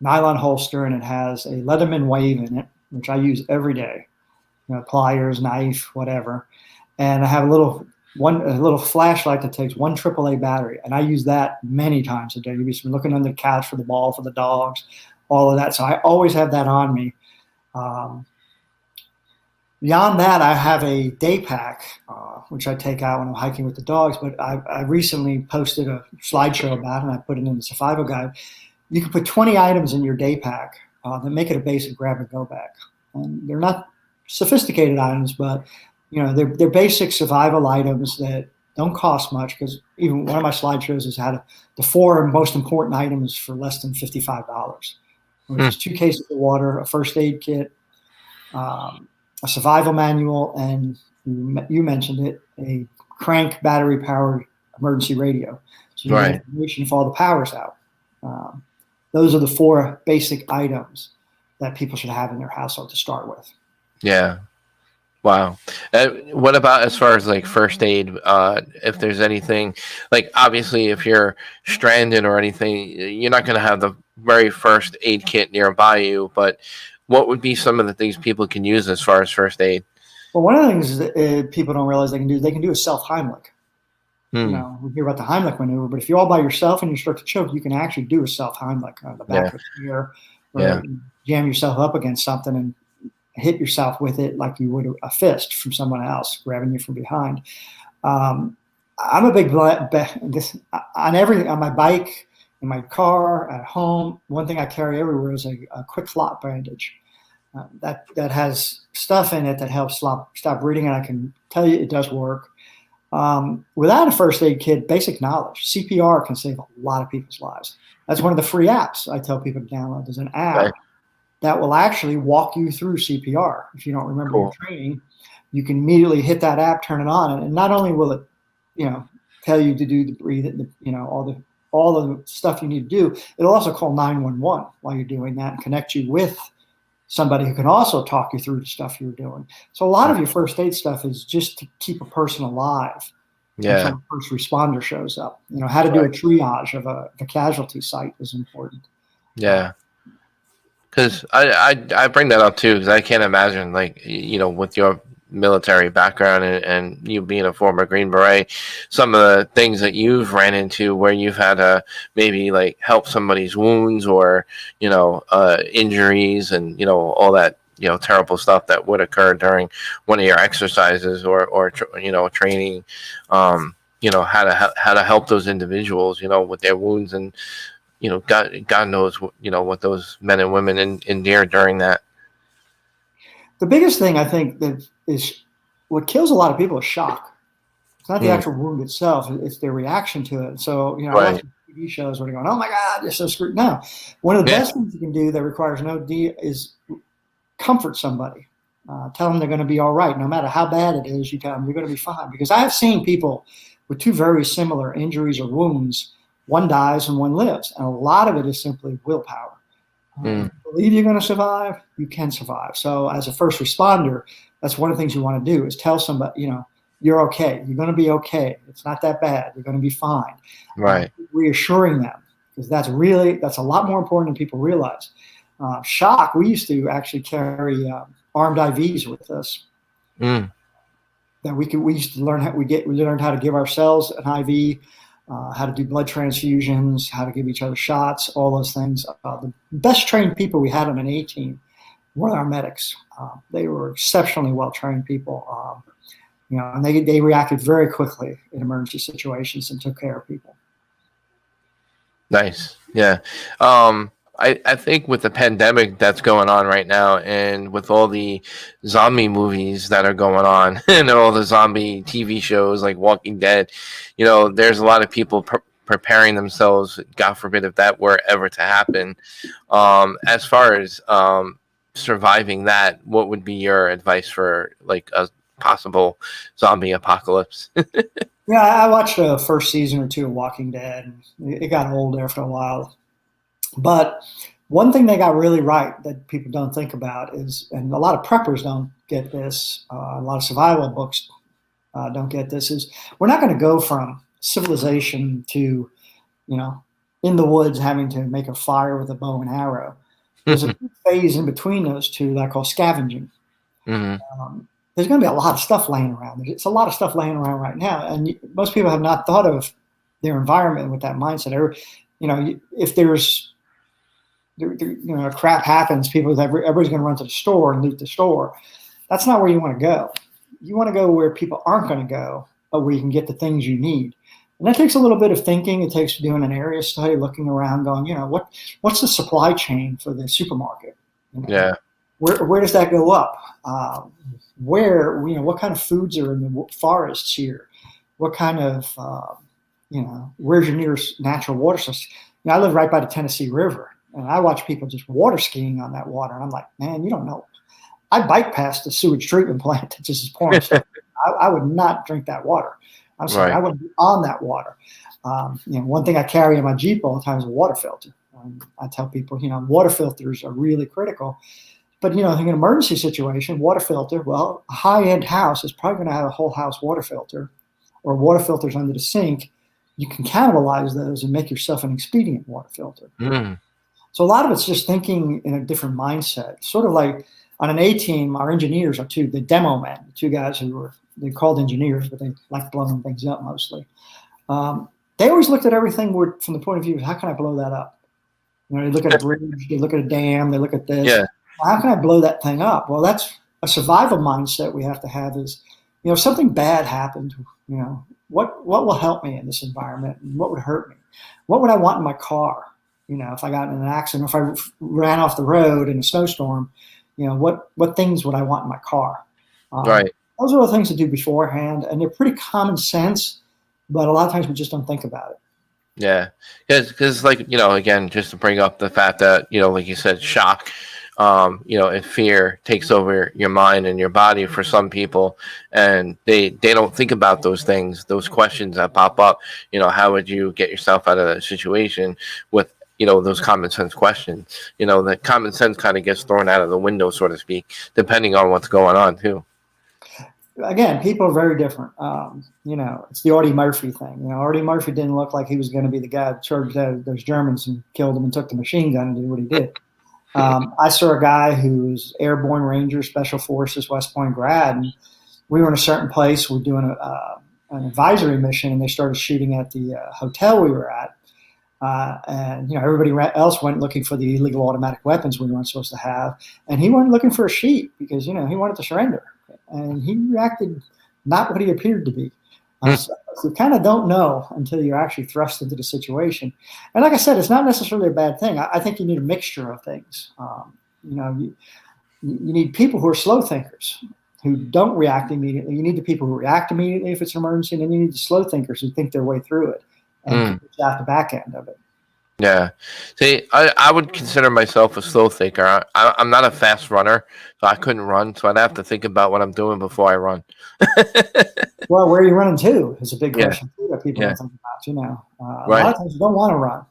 nylon holster, and it has a Leatherman wave in it, which I use every day. Pliers, knife, whatever. And I have a little flashlight that takes 1 AAA battery, and I use that many times a day. You'd be looking under the couch for the ball for the dogs, all of that. So I always have that on me. Beyond that, I have a day pack, which I take out when I'm hiking with the dogs. But I recently posted a slideshow about it, and I put it in the survival guide. You can put 20 items in your day pack that make it a basic grab-and-go bag. And they're not sophisticated items, but they're basic survival items that don't cost much, because even one of my slideshows is how the 4 most important items for less than $55, which is 2 cases of water, a first aid kit, a survival manual, and you mentioned it, a crank battery powered emergency radio. So you get information if all the power's out. Those are the 4 basic items that people should have in their household to start with. Yeah. Wow. What about as far as like first aid? If there's anything, like obviously if you're stranded or anything, you're not going to have the very first aid kit nearby you, but what would be some of the things people can use as far as first aid? Well, one of the things that people don't realize they can do a self-Heimlich. We hear about the Heimlich maneuver, but if you're all by yourself and you start to choke, you can actually do a self-Heimlich on the back of a chair, or jam yourself up against something and hit yourself with it like you would a fist from someone else grabbing you from behind. I'm a big on everything, on my bike, in my car, at home. One thing I carry everywhere is a quick clot bandage that has stuff in it that helps stop bleeding, and I can tell you it does work. Without a first aid kit, basic knowledge, CPR can save a lot of people's lives. That's one of the free apps I tell people to download. There's an app that will actually walk you through CPR. If you don't remember your training, you can immediately hit that app, turn it on, and not only will it, tell you to do the breathing, all the stuff you need to do, it'll also call 911 while you're doing that and connect you with somebody who can also talk you through the stuff you're doing. So a lot of your first aid stuff is just to keep a person alive. Until a first responder shows up. How to do a triage of a casualty site is important. Yeah. Because I bring that up too, because I can't imagine, with your military background and you being a former Green Beret, some of the things that you've ran into where you've had to maybe help somebody's wounds or injuries and all that terrible stuff that would occur during one of your exercises or training. How to help those individuals with their wounds, and God knows what those men and women endured during that. The biggest thing I think that is what kills a lot of people is shock. It's not the actual wound itself; it's their reaction to it. So, I like TV shows where they're going, oh my God, you're so screwed. No, one of the Yeah. best things you can do that requires no D is comfort somebody. Tell them they're going to be all right. No matter how bad it is, you tell them you're going to be fine. Because I have seen people with two very similar injuries or wounds, one dies and one lives. And a lot of it is simply willpower. If you believe you're going to survive, you can survive. So as a first responder, that's one of the things you want to do is tell somebody, you're okay. You're going to be okay. It's not that bad. You're going to be fine. Right. Reassuring them, because that's a lot more important than people realize. Shock, we used to actually carry armed IVs with us. That we used to learn we learned how to give ourselves an IV, how to do blood transfusions, how to give each other shots, all those things. The best trained people we had on an A team were our medics. They were exceptionally well trained people. And they reacted very quickly in emergency situations and took care of people. Nice. Yeah. I think with the pandemic that's going on right now, and with all the zombie movies that are going on and all the zombie TV shows like Walking Dead, there's a lot of people preparing themselves, God forbid if that were ever to happen. As far as surviving that, what would be your advice for like a possible zombie apocalypse? Yeah, I watched the first season or two of Walking Dead, and it got old after a while. But one thing they got really right that people don't think about is, and a lot of preppers don't get this, a lot of survival books don't get this, is we're not going to go from civilization to, in the woods having to make a fire with a bow and arrow. There's a phase in between those two that I call scavenging. Mm-hmm. There's going to be a lot of stuff laying around. It's a lot of stuff laying around right now, and most people have not thought of their environment with that mindset. If there's crap happens, everybody's going to run to the store and loot the store. That's not where you want to go. You want to go where people aren't going to go, but where you can get the things you need. And that takes a little bit of thinking. It takes doing an area study, looking around, going, what's the supply chain for the supermarket? Yeah. Where does that go up? What kind of foods are in the forests here? What kind of, where's your nearest natural water source? I live right by the Tennessee River, and I watch people just water skiing on that water. And I'm like, man, you don't know. I bike past the sewage treatment plant that just is pouring stuff. I would not drink that water. I'm sorry, I wouldn't be on that water. One thing I carry in my Jeep all the time is a water filter. I tell people, water filters are really critical. But, in an emergency situation, water filter, well, a high-end house is probably going to have a whole house water filter or water filters under the sink. You can cannibalize those and make yourself an expedient water filter. So a lot of it's just thinking in a different mindset. Sort of like on an A team, our engineers are the demo men, two guys they're called engineers, but they like blowing things up mostly. They always looked at everything from the point of view of how can I blow that up? They look at a bridge, they look at a dam, they look at this. Yeah. How can I blow that thing up? Well, that's a survival mindset we have to have is, if something bad happened, what will help me in this environment? And what would hurt me? What would I want in my car? If I got in an accident, if I ran off the road in a snowstorm, what things would I want in my car? Right. Those are the things to do beforehand, and they're pretty common sense, but a lot of times we just don't think about it. Yeah, because again, just to bring up the fact that, like you said, shock, and fear takes over your mind and your body for some people, and they don't think about those things, those questions that pop up. How would you get yourself out of that situation with, those common sense questions? The common sense kind of gets thrown out of the window, so to speak, depending on what's going on too. Again, people are very different. It's the Audie Murphy thing. Audie Murphy didn't look like he was going to be the guy that charged those Germans and killed them and took the machine gun and did what he did. I saw a guy who was Airborne Ranger, Special Forces, West Point grad, and we were in a certain place. We were doing an advisory mission, and they started shooting at the hotel we were at. And everybody else went looking for the illegal automatic weapons we weren't supposed to have, and he went looking for a sheet because he wanted to surrender, and he reacted not what he appeared to be. So you kind of don't know until you're actually thrust into the situation. And like I said, it's not necessarily a bad thing. I think you need a mixture of things. You need people who are slow thinkers, who don't react immediately. You need the people who react immediately if it's an emergency, and then you need the slow thinkers who think their way through it. and can reach out the back end of it. Yeah. See, I would consider myself a slow thinker. I'm not a fast runner, so I couldn't run. So I'd have to think about what I'm doing before I run. Well, where are you running to is a big Yeah. question too that people Yeah. don't think about. A Right. lot of times you don't want to run.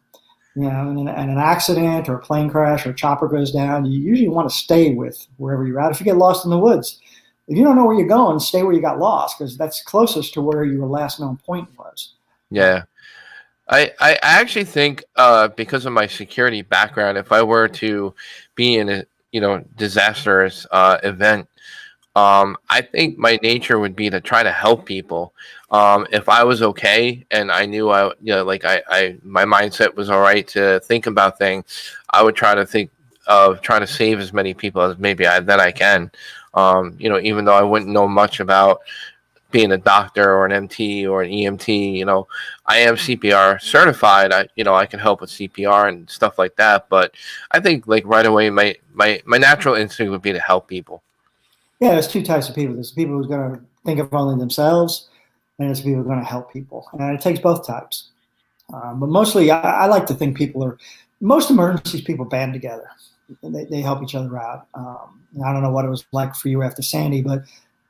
And an accident or a plane crash or a chopper goes down, you usually want to stay with wherever you're at. If you get lost in the woods, if you don't know where you're going, stay where you got lost because that's closest to where your last known point was. Yeah. I actually think because of my security background, if I were to be in a disastrous event, I think my nature would be to try to help people. If I was okay and I knew my mindset was all right to think about things, I would try to think of trying to save as many people as that I can. Even though I wouldn't know much about being a doctor or an MT or an EMT, I am CPR certified. I can help with CPR and stuff like that. But I think like right away, my natural instinct would be to help people. Yeah, there's two types of people. There's people who's going to think of only themselves, and there's people who are going to help people. And it takes both types. But mostly, I like to think most emergencies people band together. They help each other out. I don't know what it was like for you after Sandy, but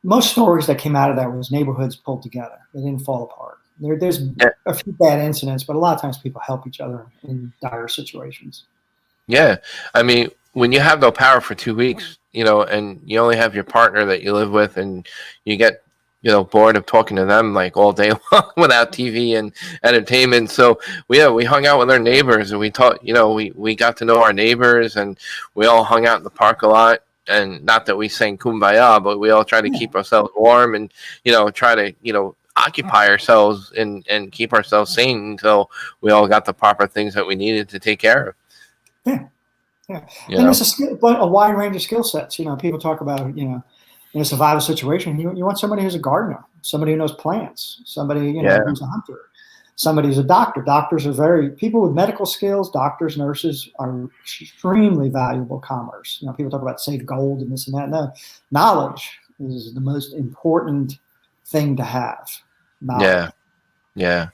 most stories that came out of that was neighborhoods pulled together. They didn't fall apart. There's a few bad incidents, but a lot of times people help each other in dire situations. Yeah. I mean, when you have no power for 2 weeks, and you only have your partner that you live with, and you get, bored of talking to them like all day long without TV and entertainment. So we hung out with our neighbors and we talked, we got to know our neighbors and we all hung out in the park a lot. And not that we sang Kumbaya, but we all try to keep ourselves warm and, try to, occupy ourselves and keep ourselves sane until we all got the proper things that we needed to take care of. Yeah. And it's a wide range of skill sets. People talk about, in a survival situation, you want somebody who's a gardener, somebody who knows plants, somebody, who's a hunter, somebody who's a doctor. Doctors are people with medical skills, doctors, nurses are extremely valuable commerce. People talk about save gold and this and that. No, knowledge is the most important thing to have. Knowledge. Yeah.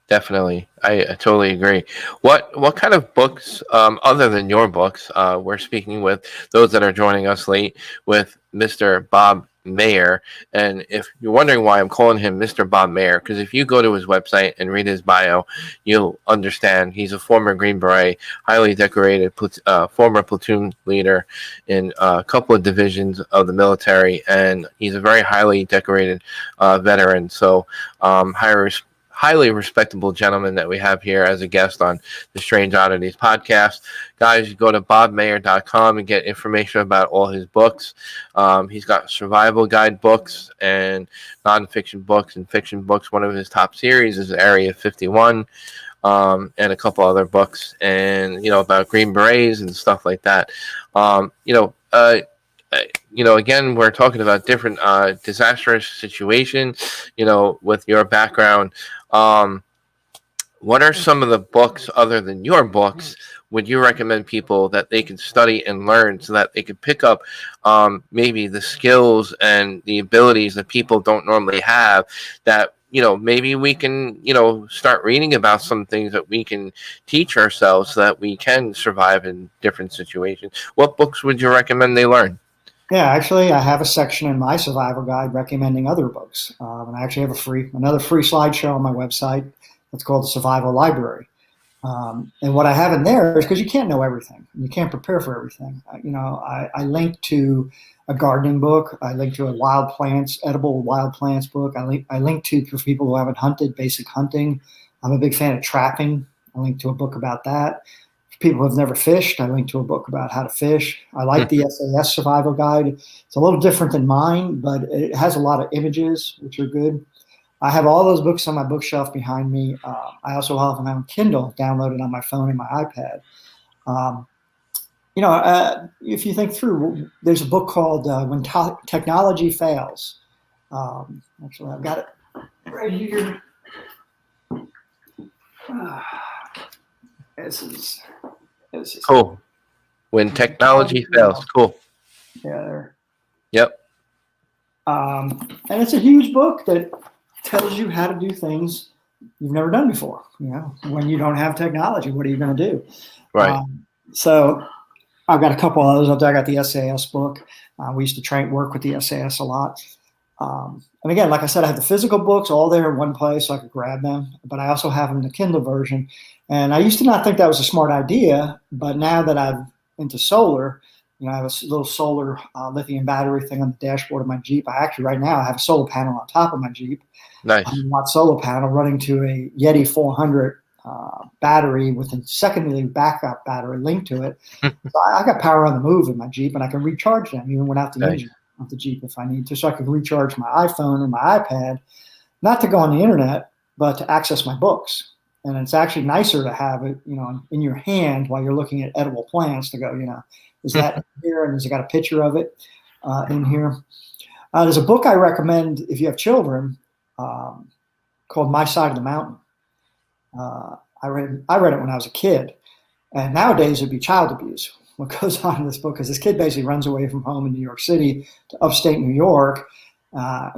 Definitely. I totally agree. What kind of books, other than your books, we're speaking with those that are joining us late with Mr. Bob Mayer. And if you're wondering why I'm calling him Mr. Bob Mayer, because if you go to his website and read his bio, you'll understand he's a former Green Beret, highly decorated former platoon leader in a couple of divisions of the military, and he's a very highly decorated veteran. So highly respectable gentleman that we have here as a guest on the Strange Oddities podcast. Guys, you go to bobmayer.com and get information about all his books. He's got survival guide books and nonfiction books and fiction books. One of his top series is Area 51, and a couple other books, and about Green Berets and stuff like that. Again, we're talking about different disastrous situations, with your background. What are some of the books other than your books would you recommend people that they can study and learn so that they can pick up maybe the skills and the abilities that people don't normally have, that maybe we can start reading about some things that we can teach ourselves so that we can survive in different situations? What books would you recommend they learn? Yeah, actually, I have a section in my survival guide recommending other books. And I actually have another free slideshow on my website that's called the Survival Library. And what I have in there is because you can't know everything. You can't prepare for everything. I link to a gardening book. I link to edible wild plants book. I link to, for people who haven't hunted, basic hunting. I'm a big fan of trapping. I link to a book about that. People who have never fished, I linked to a book about how to fish. I like the SAS survival guide. It's a little different than mine, but it has a lot of images, which are good. I have all those books on my bookshelf behind me. I also have them on Kindle downloaded on my phone and my iPad. If you think through, there's a book called When Technology Fails. Actually, I've got it right here. This is cool. When Technology Fails. Cool. Yeah, there. Yep. And it's a huge book that tells you how to do things you've never done before. When you don't have technology, what are you going to do? Right. So I've got a couple of those. I got the SAS book. We used to work with the SAS a lot. And again, like I said, I have the physical books all there in one place so I could grab them, but I also have them in the Kindle version. And I used to not think that was a smart idea, but now that I'm into solar, I have a little solar lithium battery thing on the dashboard of my Jeep. Right now I have a solar panel on top of my Jeep. Nice. 100-watt solar panel running to a Yeti 400 battery with a secondary backup battery linked to it. So I got power on the move in my Jeep, and I can recharge them even without the engine of the Jeep if I need to. So I can recharge my iPhone and my iPad, not to go on the internet, but to access my books. And it's actually nicer to have it, in your hand while you're looking at edible plants to go, is that here? And has it got a picture of it in here? There's a book I recommend if you have children called My Side of the Mountain. I read it when I was a kid, and nowadays it'd be child abuse. What goes on in this book is this kid basically runs away from home in New York City to upstate New York,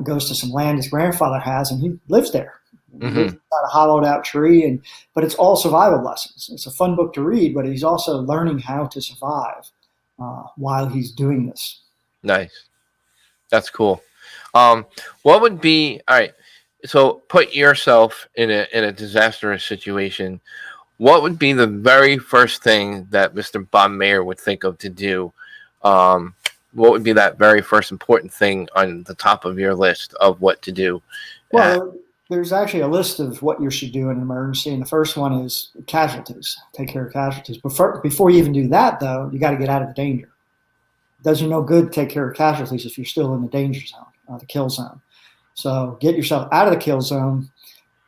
goes to some land his grandfather has, and he lives there. He lives inside a hollowed out tree, but it's all survival lessons. It's a fun book to read, but he's also learning how to survive while he's doing this. Nice. That's cool. What would be, all right, so put yourself in a disastrous situation. What would be the very first thing that Mr. Bob Mayer would think of to do? What would be that very first important thing on the top of your list of what to do? Well, there's actually a list of what you should do in an emergency, and the first one is casualties. Take care of casualties. But before you even do that, though, you got to get out of the danger. It does you no good to take care of casualties if you're still in the danger zone, the kill zone. So get yourself out of the kill zone,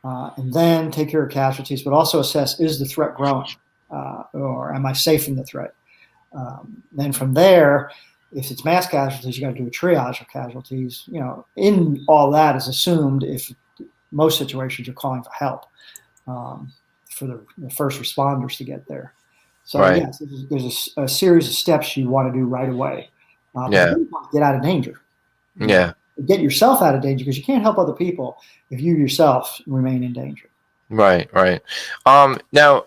and then take care of casualties, but also assess, is the threat growing, or am I safe from the threat? Then from there, if it's mass casualties, you got to do a triage of casualties. In all that is assumed if most situations you're calling for help for the first responders to get there. So yes, there's a series of steps you want to do right away. But you want to get out of danger. Get yourself out of danger, because you can't help other people if you yourself remain in danger. Right. Now,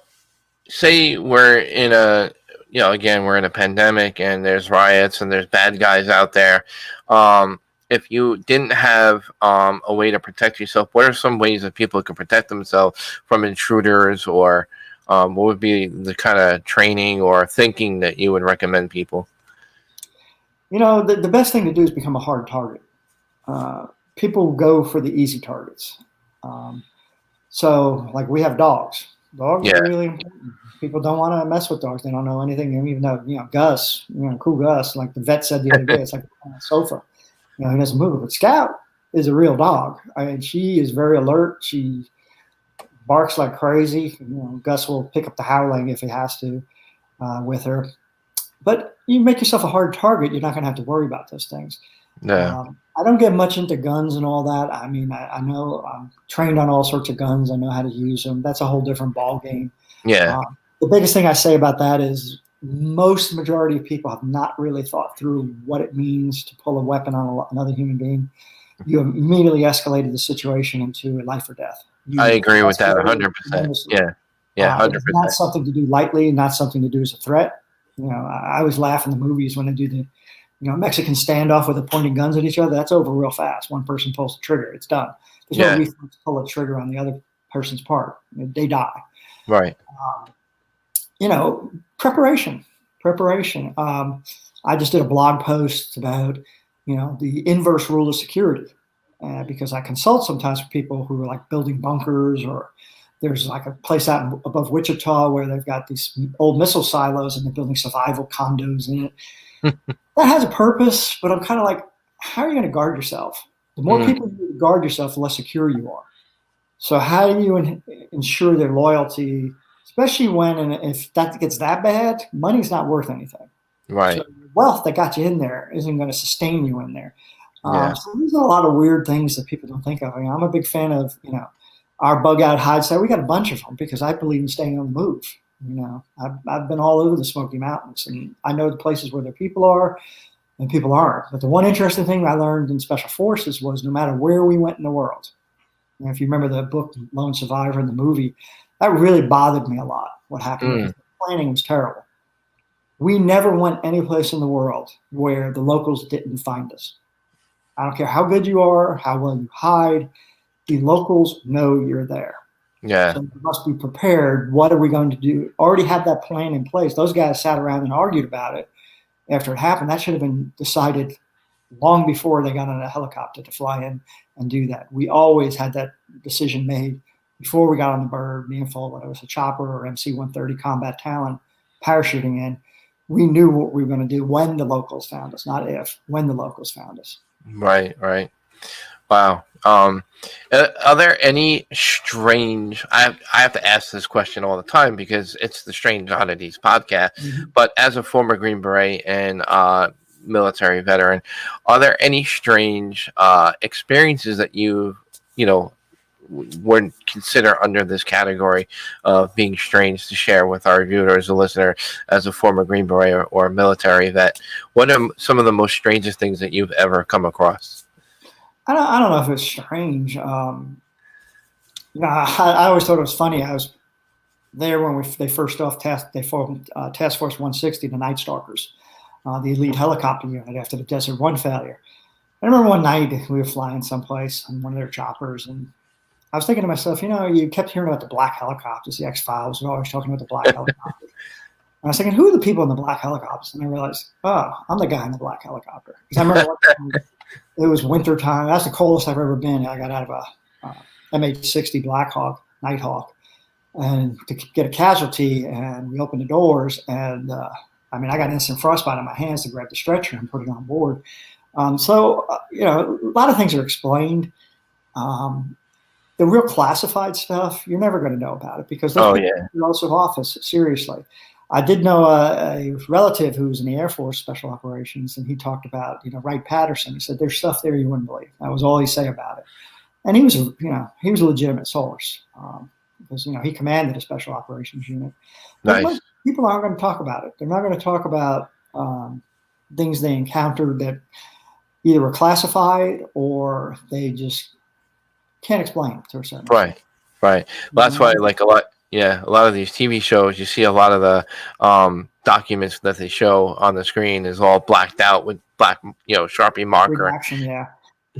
say we're in we're in a pandemic and there's riots and there's bad guys out there. If you didn't have a way to protect yourself, what are some ways that people can protect themselves from intruders, or what would be the kind of training or thinking that you would recommend people? The best thing to do is become a hard target. People go for the easy targets. So, like, we have dogs. Dogs are really important. People don't want to mess with dogs. They don't know anything. They don't even know, Gus, cool Gus, like the vet said the other day, it's like on a sofa. He doesn't move. But Scout is a real dog. I mean, she is very alert. She barks like crazy. Gus will pick up the howling if he has to with her. But you make yourself a hard target, you're not going to have to worry about those things. No. I don't get much into guns and all that. I mean, I know I'm trained on all sorts of guns. I know how to use them. That's a whole different ball game. Yeah. The biggest thing I say about that is most majority of people have not really thought through what it means to pull a weapon on another human being. You have immediately escalated the situation into a life or death. I agree with that 100%. Yeah, 100%. It's not something to do lightly, not something to do as a threat. I always laugh in the movies when they do the Mexican standoff with the pointing guns at each other. That's over real fast. One person pulls the trigger, it's done. There's no reason to pull a trigger on the other person's part. They die. Right. Preparation. I just did a blog post about, the inverse rule of security, because I consult sometimes for people who are like building bunkers, or there's like a place out above Wichita where they've got these old missile silos and they're building survival condos in it. That has a purpose, but I'm kind of like, how are you going to guard yourself? The more people you guard yourself, the less secure you are. So how do you ensure their loyalty, especially when and if that gets that bad? Money's not worth anything. Right. So the wealth that got you in there isn't going to sustain you in there. So there's a lot of weird things that people don't think of. I'm a big fan of, our bug out hide site. We got a bunch of them because I believe in staying on the move. I've been all over the Smoky Mountains, and I know the places where the people are and people aren't. But the one interesting thing I learned in Special Forces was no matter where we went in the world, if you remember the book Lone Survivor and the movie, that really bothered me a lot. What happened? The planning was terrible. We never went any place in the world where the locals didn't find us. I don't care how good you are, how well you hide. The locals know you're there. Yeah. So you must be prepared. What are we going to do? Already had that plan in place. Those guys sat around and argued about it after it happened. That should have been decided long before they got on a helicopter to fly in and do that. We always had that decision made before we got on the bird, me and Full, whether it was a chopper or MC-130 Combat Talon parachuting in. We knew what we were going to do when the locals found us, not if, when the locals found us. Right. Wow. Are there any strange? I have to ask this question all the time because it's the Strange Oddities podcast. Mm-hmm. But as a former Green Beret and military veteran, are there any strange experiences that you would consider under this category of being strange to share with our viewers or listener as a former Green Beret or military vet? What are some of the most strangest things that you've ever come across? I don't know if it's strange. I always thought it was funny. I was there when they first they formed Task Force 160, the Night Stalkers, the elite helicopter unit after the Desert One failure. I remember one night we were flying someplace on one of their choppers, and I was thinking to myself, you kept hearing about the black helicopters, the X-Files were always talking about the black helicopters. And I was thinking, who are the people in the black helicopters? And I realized, I'm the guy in the black helicopter. Because I remember it was winter time. That's the coldest I've ever been. I got out of a MH-60 Black Hawk, Nighthawk, and to get a casualty. And we opened the doors, and I got instant frostbite on my hands to grab the stretcher and put it on board. A lot of things are explained. The real classified stuff, you're never going to know about it because those people in the also office, seriously. I did know a relative who was in the Air Force Special Operations, and he talked about, Wright Patterson. He said, there's stuff there you wouldn't believe. That was all he say about it. And he was a legitimate source because, he commanded a Special Operations unit. Nice. But people aren't going to talk about it. They're not going to talk about things they encountered that either were classified or they just can't explain to a certain extent. Right. Well, that's why, a lot of these TV shows, you see a lot of the documents that they show on the screen is all blacked out with black, Sharpie marker. Reaction, yeah.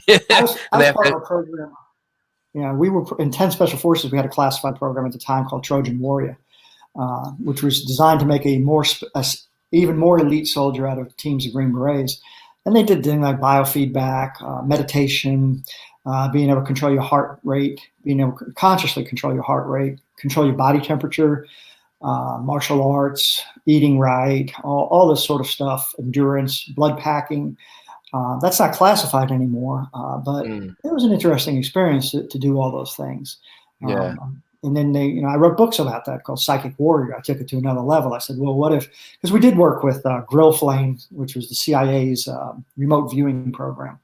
I was part of a program. We were in 10 Special Forces. We had a classified program at the time called Trojan Warrior, which was designed to make even more elite soldier out of teams of Green Berets. And they did things like biofeedback, meditation, being able to control your heart rate, being able to consciously control your heart rate, control your body temperature, martial arts, eating right, all this sort of stuff, endurance, blood packing. That's not classified anymore, but it was an interesting experience to do all those things. Yeah. And then I wrote books about that called Psychic Warrior. I took it to another level. I said, well, what if, because we did work with Grill Flame, which was the CIA's remote viewing program,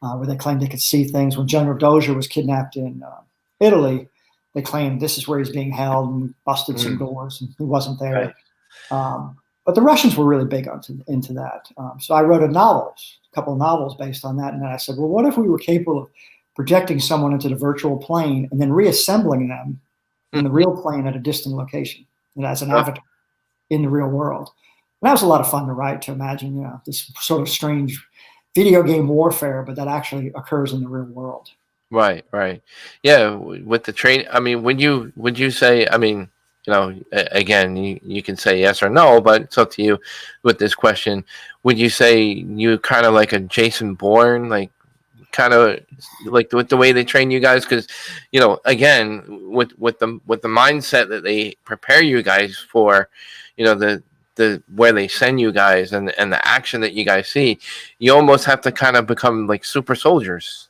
where they claimed they could see things. When General Dozier was kidnapped in Italy, they claimed this is where he's being held, and we busted some doors, and he wasn't there. Right. But the Russians were really big into that. So I wrote a couple of novels based on that. And then I said, well, what if we were capable of projecting someone into the virtual plane and then reassembling them in the real plane at a distant location as an avatar in the real world? And that was a lot of fun to write, to imagine, this sort of strange video game warfare, but that actually occurs in the real world. Right. Yeah. With the train, would you say, again, you can say yes or no, but it's up to you with this question. Would you say you kind of like a Jason Bourne, like kind of like with the way they train you guys? Because, again, with the mindset that they prepare you guys for, the where they send you guys and the action that you guys see, you almost have to kind of become like super soldiers.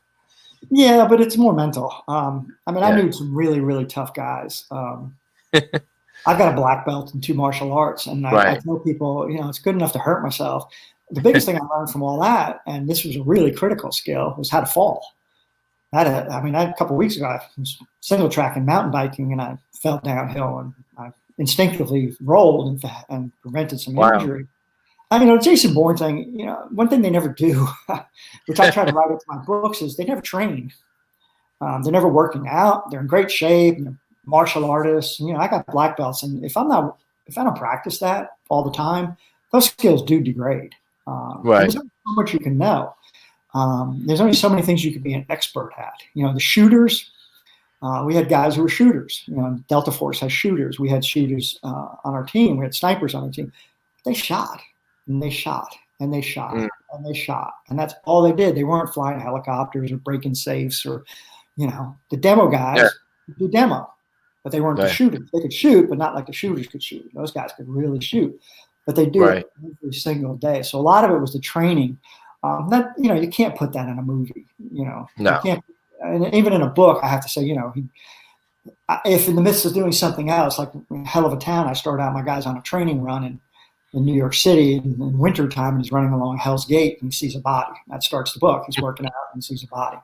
Yeah, but it's more mental. I knew some really, really tough guys. I've got a black belt in 2 martial arts, and I tell people, it's good enough to hurt myself. The biggest thing I learned from all that, and this was a really critical skill, was how to fall. I had a couple of weeks ago, I was single tracking mountain biking, and I fell downhill, and I instinctively rolled and prevented some injury. The Jason Bourne thing, one thing they never do, which I try to write into my books, is they never train. They're never working out. They're in great shape. Martial artists. I got black belts, and if I don't practice that all the time, those skills do degrade. And Right. there's only so much you can know. There's only so many things you can be an expert at. The shooters. We had guys who were shooters. Delta Force has shooters. We had shooters on our team. We had snipers on our team. They shot, and they shot, and they shot, and they shot, and that's all they did. They weren't flying helicopters or breaking safes or, the demo guys do demo, but they weren't the shooters. They could shoot, but not like the shooters could shoot. Those guys could really shoot, but they do it every single day. So a lot of it was the training. That you can't put that in a movie. No. You can't. And even in a book, I have to say, if in the midst of doing something else, like Hell of a Town, I start out my guys on a training run in New York City in wintertime, and he's running along Hell's Gate and he sees a body. That starts the book. He's working out and sees a body.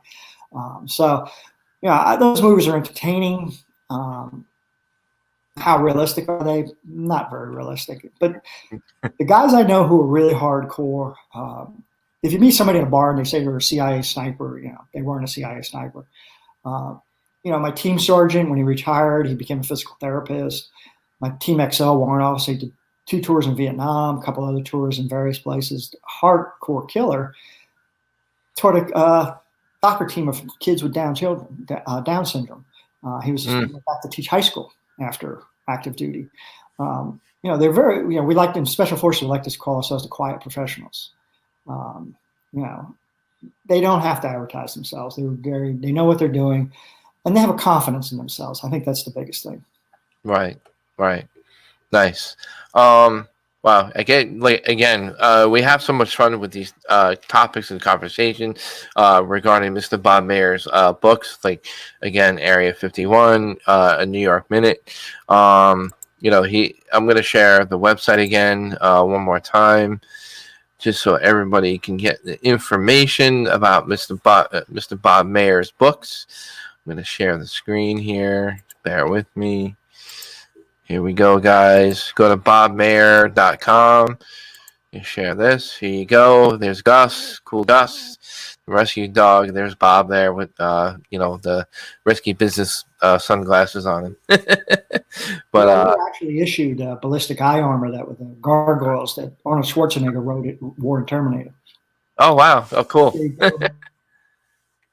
Those movies are entertaining. How realistic are they? Not very realistic. But the guys I know who are really hardcore, if you meet somebody in a bar and they say they're a CIA sniper, they weren't a CIA sniper. My team sergeant, when he retired, he became a physical therapist. My team XL warrant officer did 2 tours in Vietnam, a couple other tours in various places. Hardcore killer. Taught a soccer team of kids with Down syndrome. He was back to teach high school after active duty. They're very, we like in Special Forces, we like to call ourselves the quiet professionals. They don't have to advertise themselves. They know what they're doing, and they have a confidence in themselves. I think that's the biggest thing. Right. Nice. Wow. Again, we have so much fun with these topics and conversation regarding Mr. Bob Mayer's books, like again, Area 51, A New York Minute. I'm going to share the website again one more time, just so everybody can get the information about Mr. Bob Mayer's books. I'm going to share the screen here. Bear with me. Here we go, guys. Go to bobmayer.com. You share this. Here you go. There's Gus. Cool Gus. The rescue dog. There's Bob there with, the risky business sunglasses on him. But we actually issued ballistic eye armor that with the gargoyles that Arnold Schwarzenegger wore in Terminator. Oh, wow. Oh, cool.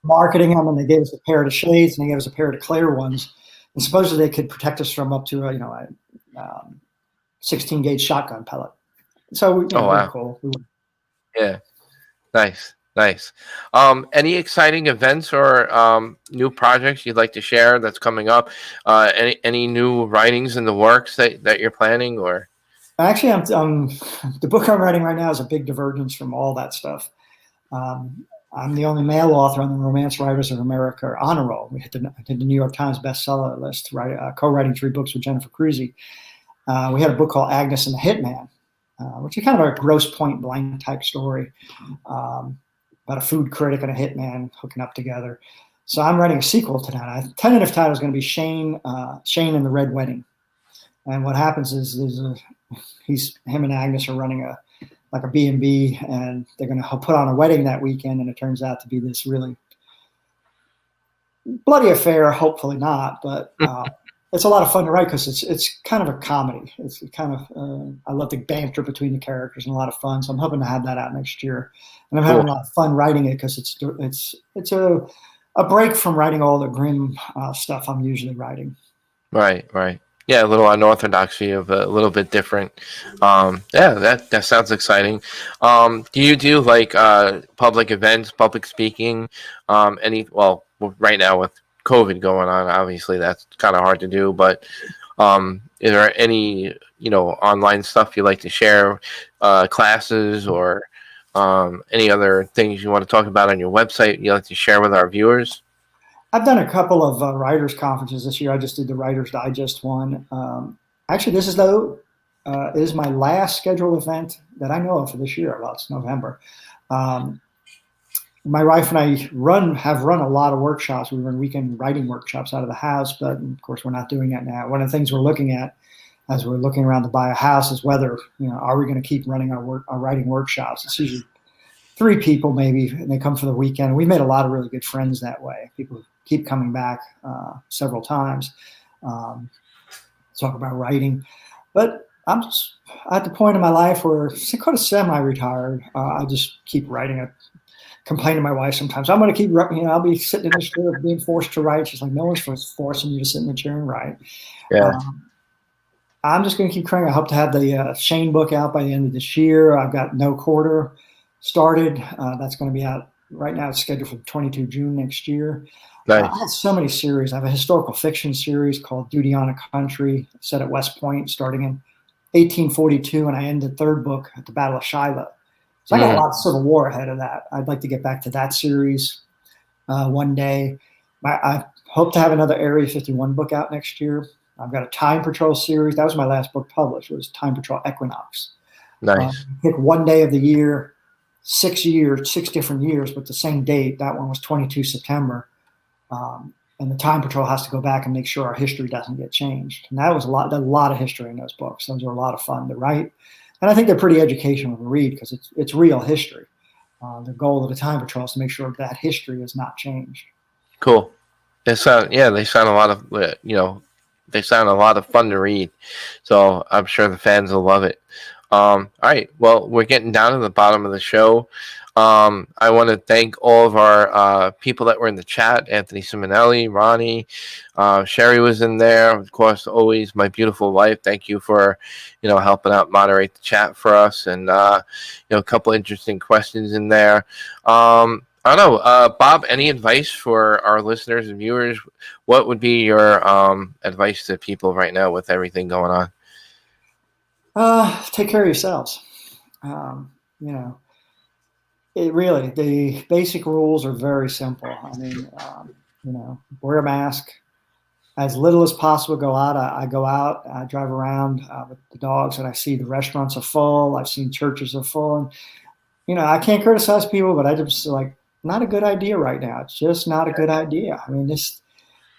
Marketing them, and they gave us a pair of the shades, and they gave us a pair of the clear ones. And supposedly they could protect us from up to a 16 gauge shotgun pellet. So wow. Cool. Yeah, nice. Any exciting events or new projects you'd like to share that's coming up? Any new writings in the works that you're planning, or? Actually, the book I'm writing right now is a big divergence from all that stuff. I'm the only male author on the Romance Writers of America honor roll. I did the New York Times bestseller list, co-writing 3 books with Jennifer Cruzy. We had a book called Agnes and the Hitman, which is kind of a Grosse Pointe Blank type story about a food critic and a hitman hooking up together. So I'm writing a sequel to that. Tentative title is going to be Shane and the Red Wedding. And what happens is him and Agnes are running a B&B, and they're going to put on a wedding that weekend, and it turns out to be this really bloody affair. Hopefully not, but it's a lot of fun to write because it's kind of a comedy. It's kind of I love the banter between the characters and a lot of fun. So I'm hoping to have that out next year, and I'm having a lot of fun writing it because it's a break from writing all the grim stuff I'm usually writing. Right. Yeah, a little unorthodoxy of a little bit different. That sounds exciting. Do you do like public events, public speaking? Right now with COVID going on, obviously that's kind of hard to do. But is there any online stuff you like to share, classes or any other things you want to talk about on your website you like to share with our viewers? I've done a couple of writers' conferences this year. I just did the Writer's Digest one. Actually, this is my last scheduled event that I know of for this year. Well, it's November. My wife and I have run a lot of workshops. We run weekend writing workshops out of the house, but of course we're not doing that now. One of the things we're looking at as we're looking around to buy a house is whether are we going to keep running our writing workshops. It's usually 3 people maybe, and they come for the weekend. We made a lot of really good friends that way. People keep coming back several times. Talk about writing, but I'm just at the point in my life where kind of semi-retired. I just keep writing. I complain to my wife sometimes. I'm going to keep, I'll be sitting in the chair being forced to write. She's like, no one's forcing you to sit in the chair and write. Yeah. I'm just going to keep cranking. I hope to have the Shane book out by the end of this year. I've got No Quarter started. That's going to be out right now. It's scheduled for 22 June next year. Nice. I have so many series. I have a historical fiction series called Duty on a Country, set at West Point, starting in 1842, and I end the 3rd book at the Battle of Shiloh. So I got a lot of Civil War ahead of that. I'd like to get back to that series one day. I hope to have another Area 51 book out next year. I've got a Time Patrol series. That was my last book published. It was Time Patrol Equinox. Nice. Pick one day of the year, 6 different years, but the same date. That one was 22 September. And the Time Patrol has to go back and make sure our history doesn't get changed. And that was a lot of history in those books. Those are a lot of fun to write. And I think they're pretty educational to read because it's real history. The goal of the Time Patrol is to make sure that history is not changed. Cool. They sound a lot of, they sound a lot of fun to read. So I'm sure the fans will love it. All right. Well, we're getting down to the bottom of the show. I want to thank all of our people that were in the chat. Anthony Simonelli, Ronnie, Sherry was in there. Of course, always my beautiful wife. Thank you for, helping out moderate the chat for us. And, a couple interesting questions in there. I don't know, Bob, any advice for our listeners and viewers? What would be your advice to people right now with everything going on? Take care of yourselves. The basic rules are very simple. I mean, wear a mask as little as possible. Go out. I go out. I drive around with the dogs, and I see the restaurants are full. I've seen churches are full, and I can't criticize people, but I just not a good idea right now. It's just not a good idea. I mean, this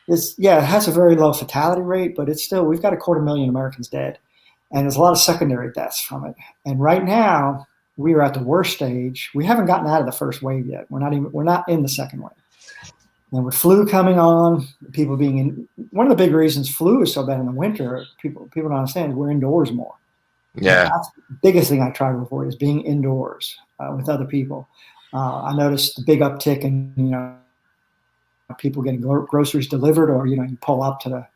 it has a very low fatality rate, but it's still, we've got 250,000 Americans dead, and there's a lot of secondary deaths from it. And right now, we are at the worst stage. We haven't gotten out of the first wave yet. We're not in the second wave. And with flu coming on, people being in, one of the big reasons flu is so bad in the winter, people don't understand, is we're indoors more. Yeah. And that's the biggest thing I try to avoid is being indoors with other people. I noticed the big uptick in, people getting groceries delivered, or, you pull up to the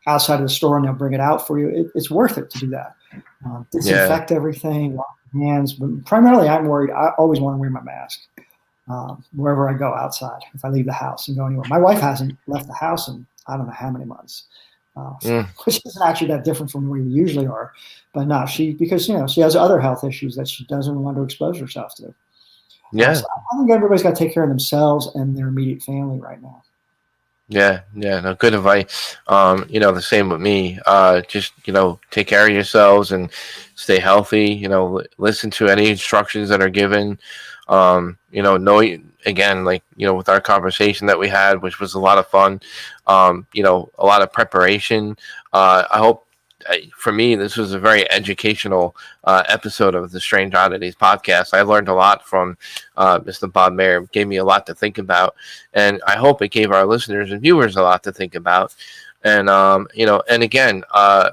outside of the store and they'll bring it out for you. It's worth it to do that. Disinfect everything, wash your hands. But primarily, I'm worried. I always want to wear my mask wherever I go outside, if I leave the house and go anywhere. My wife hasn't left the house in I don't know how many months, which isn't actually that different from the way we usually are. But no, because she has other health issues that she doesn't want to expose herself to. Yeah. So I think everybody's got to take care of themselves and their immediate family right now. Yeah, no, good advice. The same with me. Just, take care of yourselves and stay healthy. Listen to any instructions that are given. Know, again, with our conversation that we had, which was a lot of fun, a lot of preparation. I hope, for me, this was a very educational episode of the Strange Oddities podcast. I learned a lot from Mr. Bob Mayer. It gave me a lot to think about, and I hope it gave our listeners and viewers a lot to think about. And and again,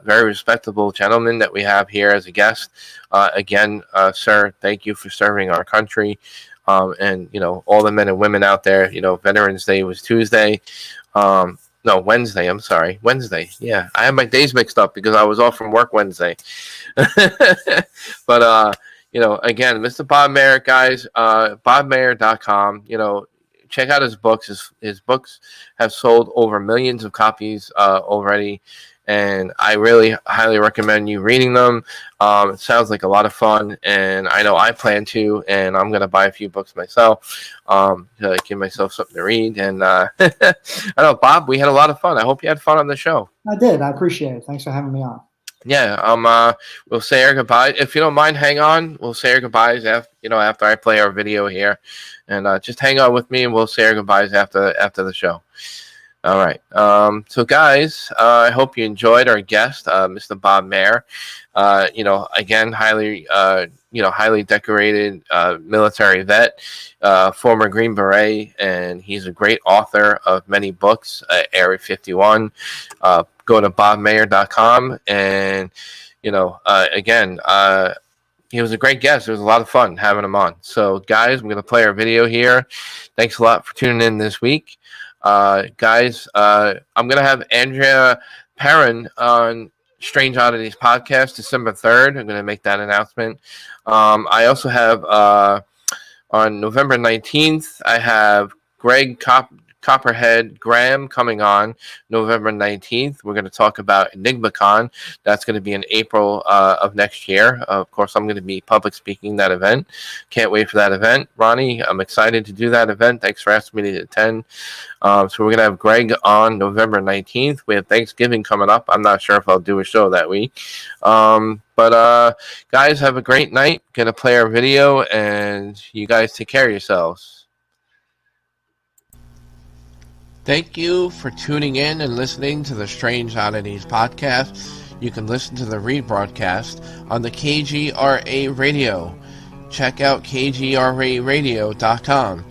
very respectable gentleman that we have here as a guest. Again, sir, thank you for serving our country, and all the men and women out there. Veterans Day was Tuesday. No, Wednesday. I'm sorry. Wednesday. Yeah. I had my days mixed up because I was off from work Wednesday. But, again, Mr. Bob Mayer, guys, bobmayer.com, check out his books. His books have sold over millions of copies already. And I really highly recommend you reading them. It sounds like a lot of fun, and I know I plan to, and I'm going to buy a few books myself to give myself something to read. And I know, Bob, we had a lot of fun. I hope you had fun on the show. I did. I appreciate it. Thanks for having me on. Yeah, we'll say our goodbye. If you don't mind, hang on. We'll say our goodbyes after I play our video here, and just hang on with me, and we'll say our goodbyes after the show. All right. So, guys, I hope you enjoyed our guest, Mr. Bob Mayer. Again, highly decorated military vet, former Green Beret, and he's a great author of many books. Area 51. Go to bobmayer.com, and again. He was a great guest. It was a lot of fun having him on. So, guys, I'm going to play our video here. Thanks a lot for tuning in this week. Guys, I'm going to have Andrea Perrin on Strange Oddities Podcast December 3rd. I'm going to make that announcement. I also have on November 19th, I have Greg Copperhead Graham coming on November 19th. We're going to talk about EnigmaCon. That's going to be in April of next year. Of course, I'm going to be public speaking that event. Can't wait for that event. Ronnie, I'm excited to do that event. Thanks for asking me to attend. So we're going to have Greg on November 19th. We have Thanksgiving coming up. I'm not sure if I'll do a show that week. But guys, have a great night. Going to play our video, and you guys take care of yourselves. Thank you for tuning in and listening to the Strange Oddities Podcast. You can listen to the rebroadcast on the KGRA Radio. Check out kgraradio.com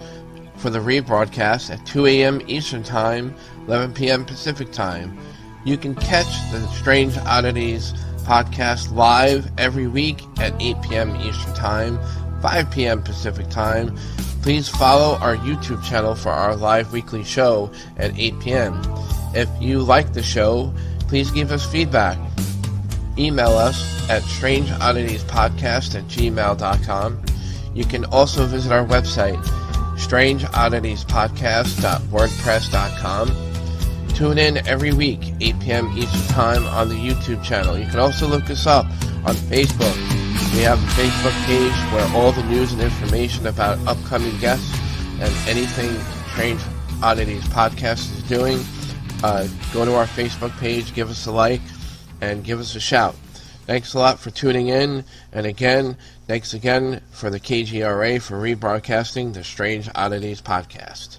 for the rebroadcast at 2 a.m. Eastern Time, 11 p.m. Pacific Time. You can catch the Strange Oddities Podcast live every week at 8 p.m. Eastern Time, 5 p.m. Pacific Time. Please follow our YouTube channel for our live weekly show at 8 p.m. If you like the show, please give us feedback. Email us at strangeodditiespodcast@gmail.com. You can also visit our website, strangeodditiespodcast.wordpress.com. Tune in every week, 8 p.m. Eastern Time on the YouTube channel. You can also look us up on Facebook. We have a Facebook page where all the news and information about upcoming guests and anything Strange Oddities Podcast is doing. Go to our Facebook page, give us a like, and give us a shout. Thanks a lot for tuning in. And again, thanks again for the KGRA for rebroadcasting the Strange Oddities Podcast.